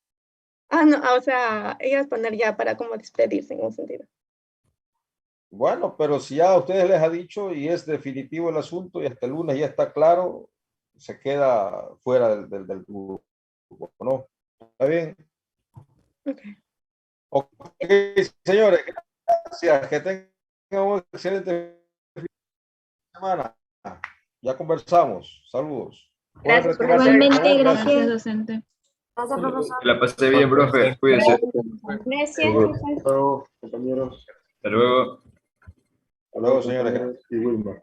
No, o sea, ella va a poner ya para como despedirse en un sentido. Bueno, pero si ya a ustedes les ha dicho y es definitivo el asunto y hasta el lunes ya está claro, se queda fuera del grupo, ¿no? ¿Está bien? Ok, señores, gracias. Que tengan un excelente fin de semana. Ya conversamos. Saludos. Pueden Gracias, retirarse, profesor. por favor. Igualmente, Gracias. gracias. docente. Gracias, profesor. Que la pasé bien, profe. Cuídense. Gracias, profe. Hasta luego, compañeros. Hasta luego. Hasta luego, señores. Compañeros y Wilma.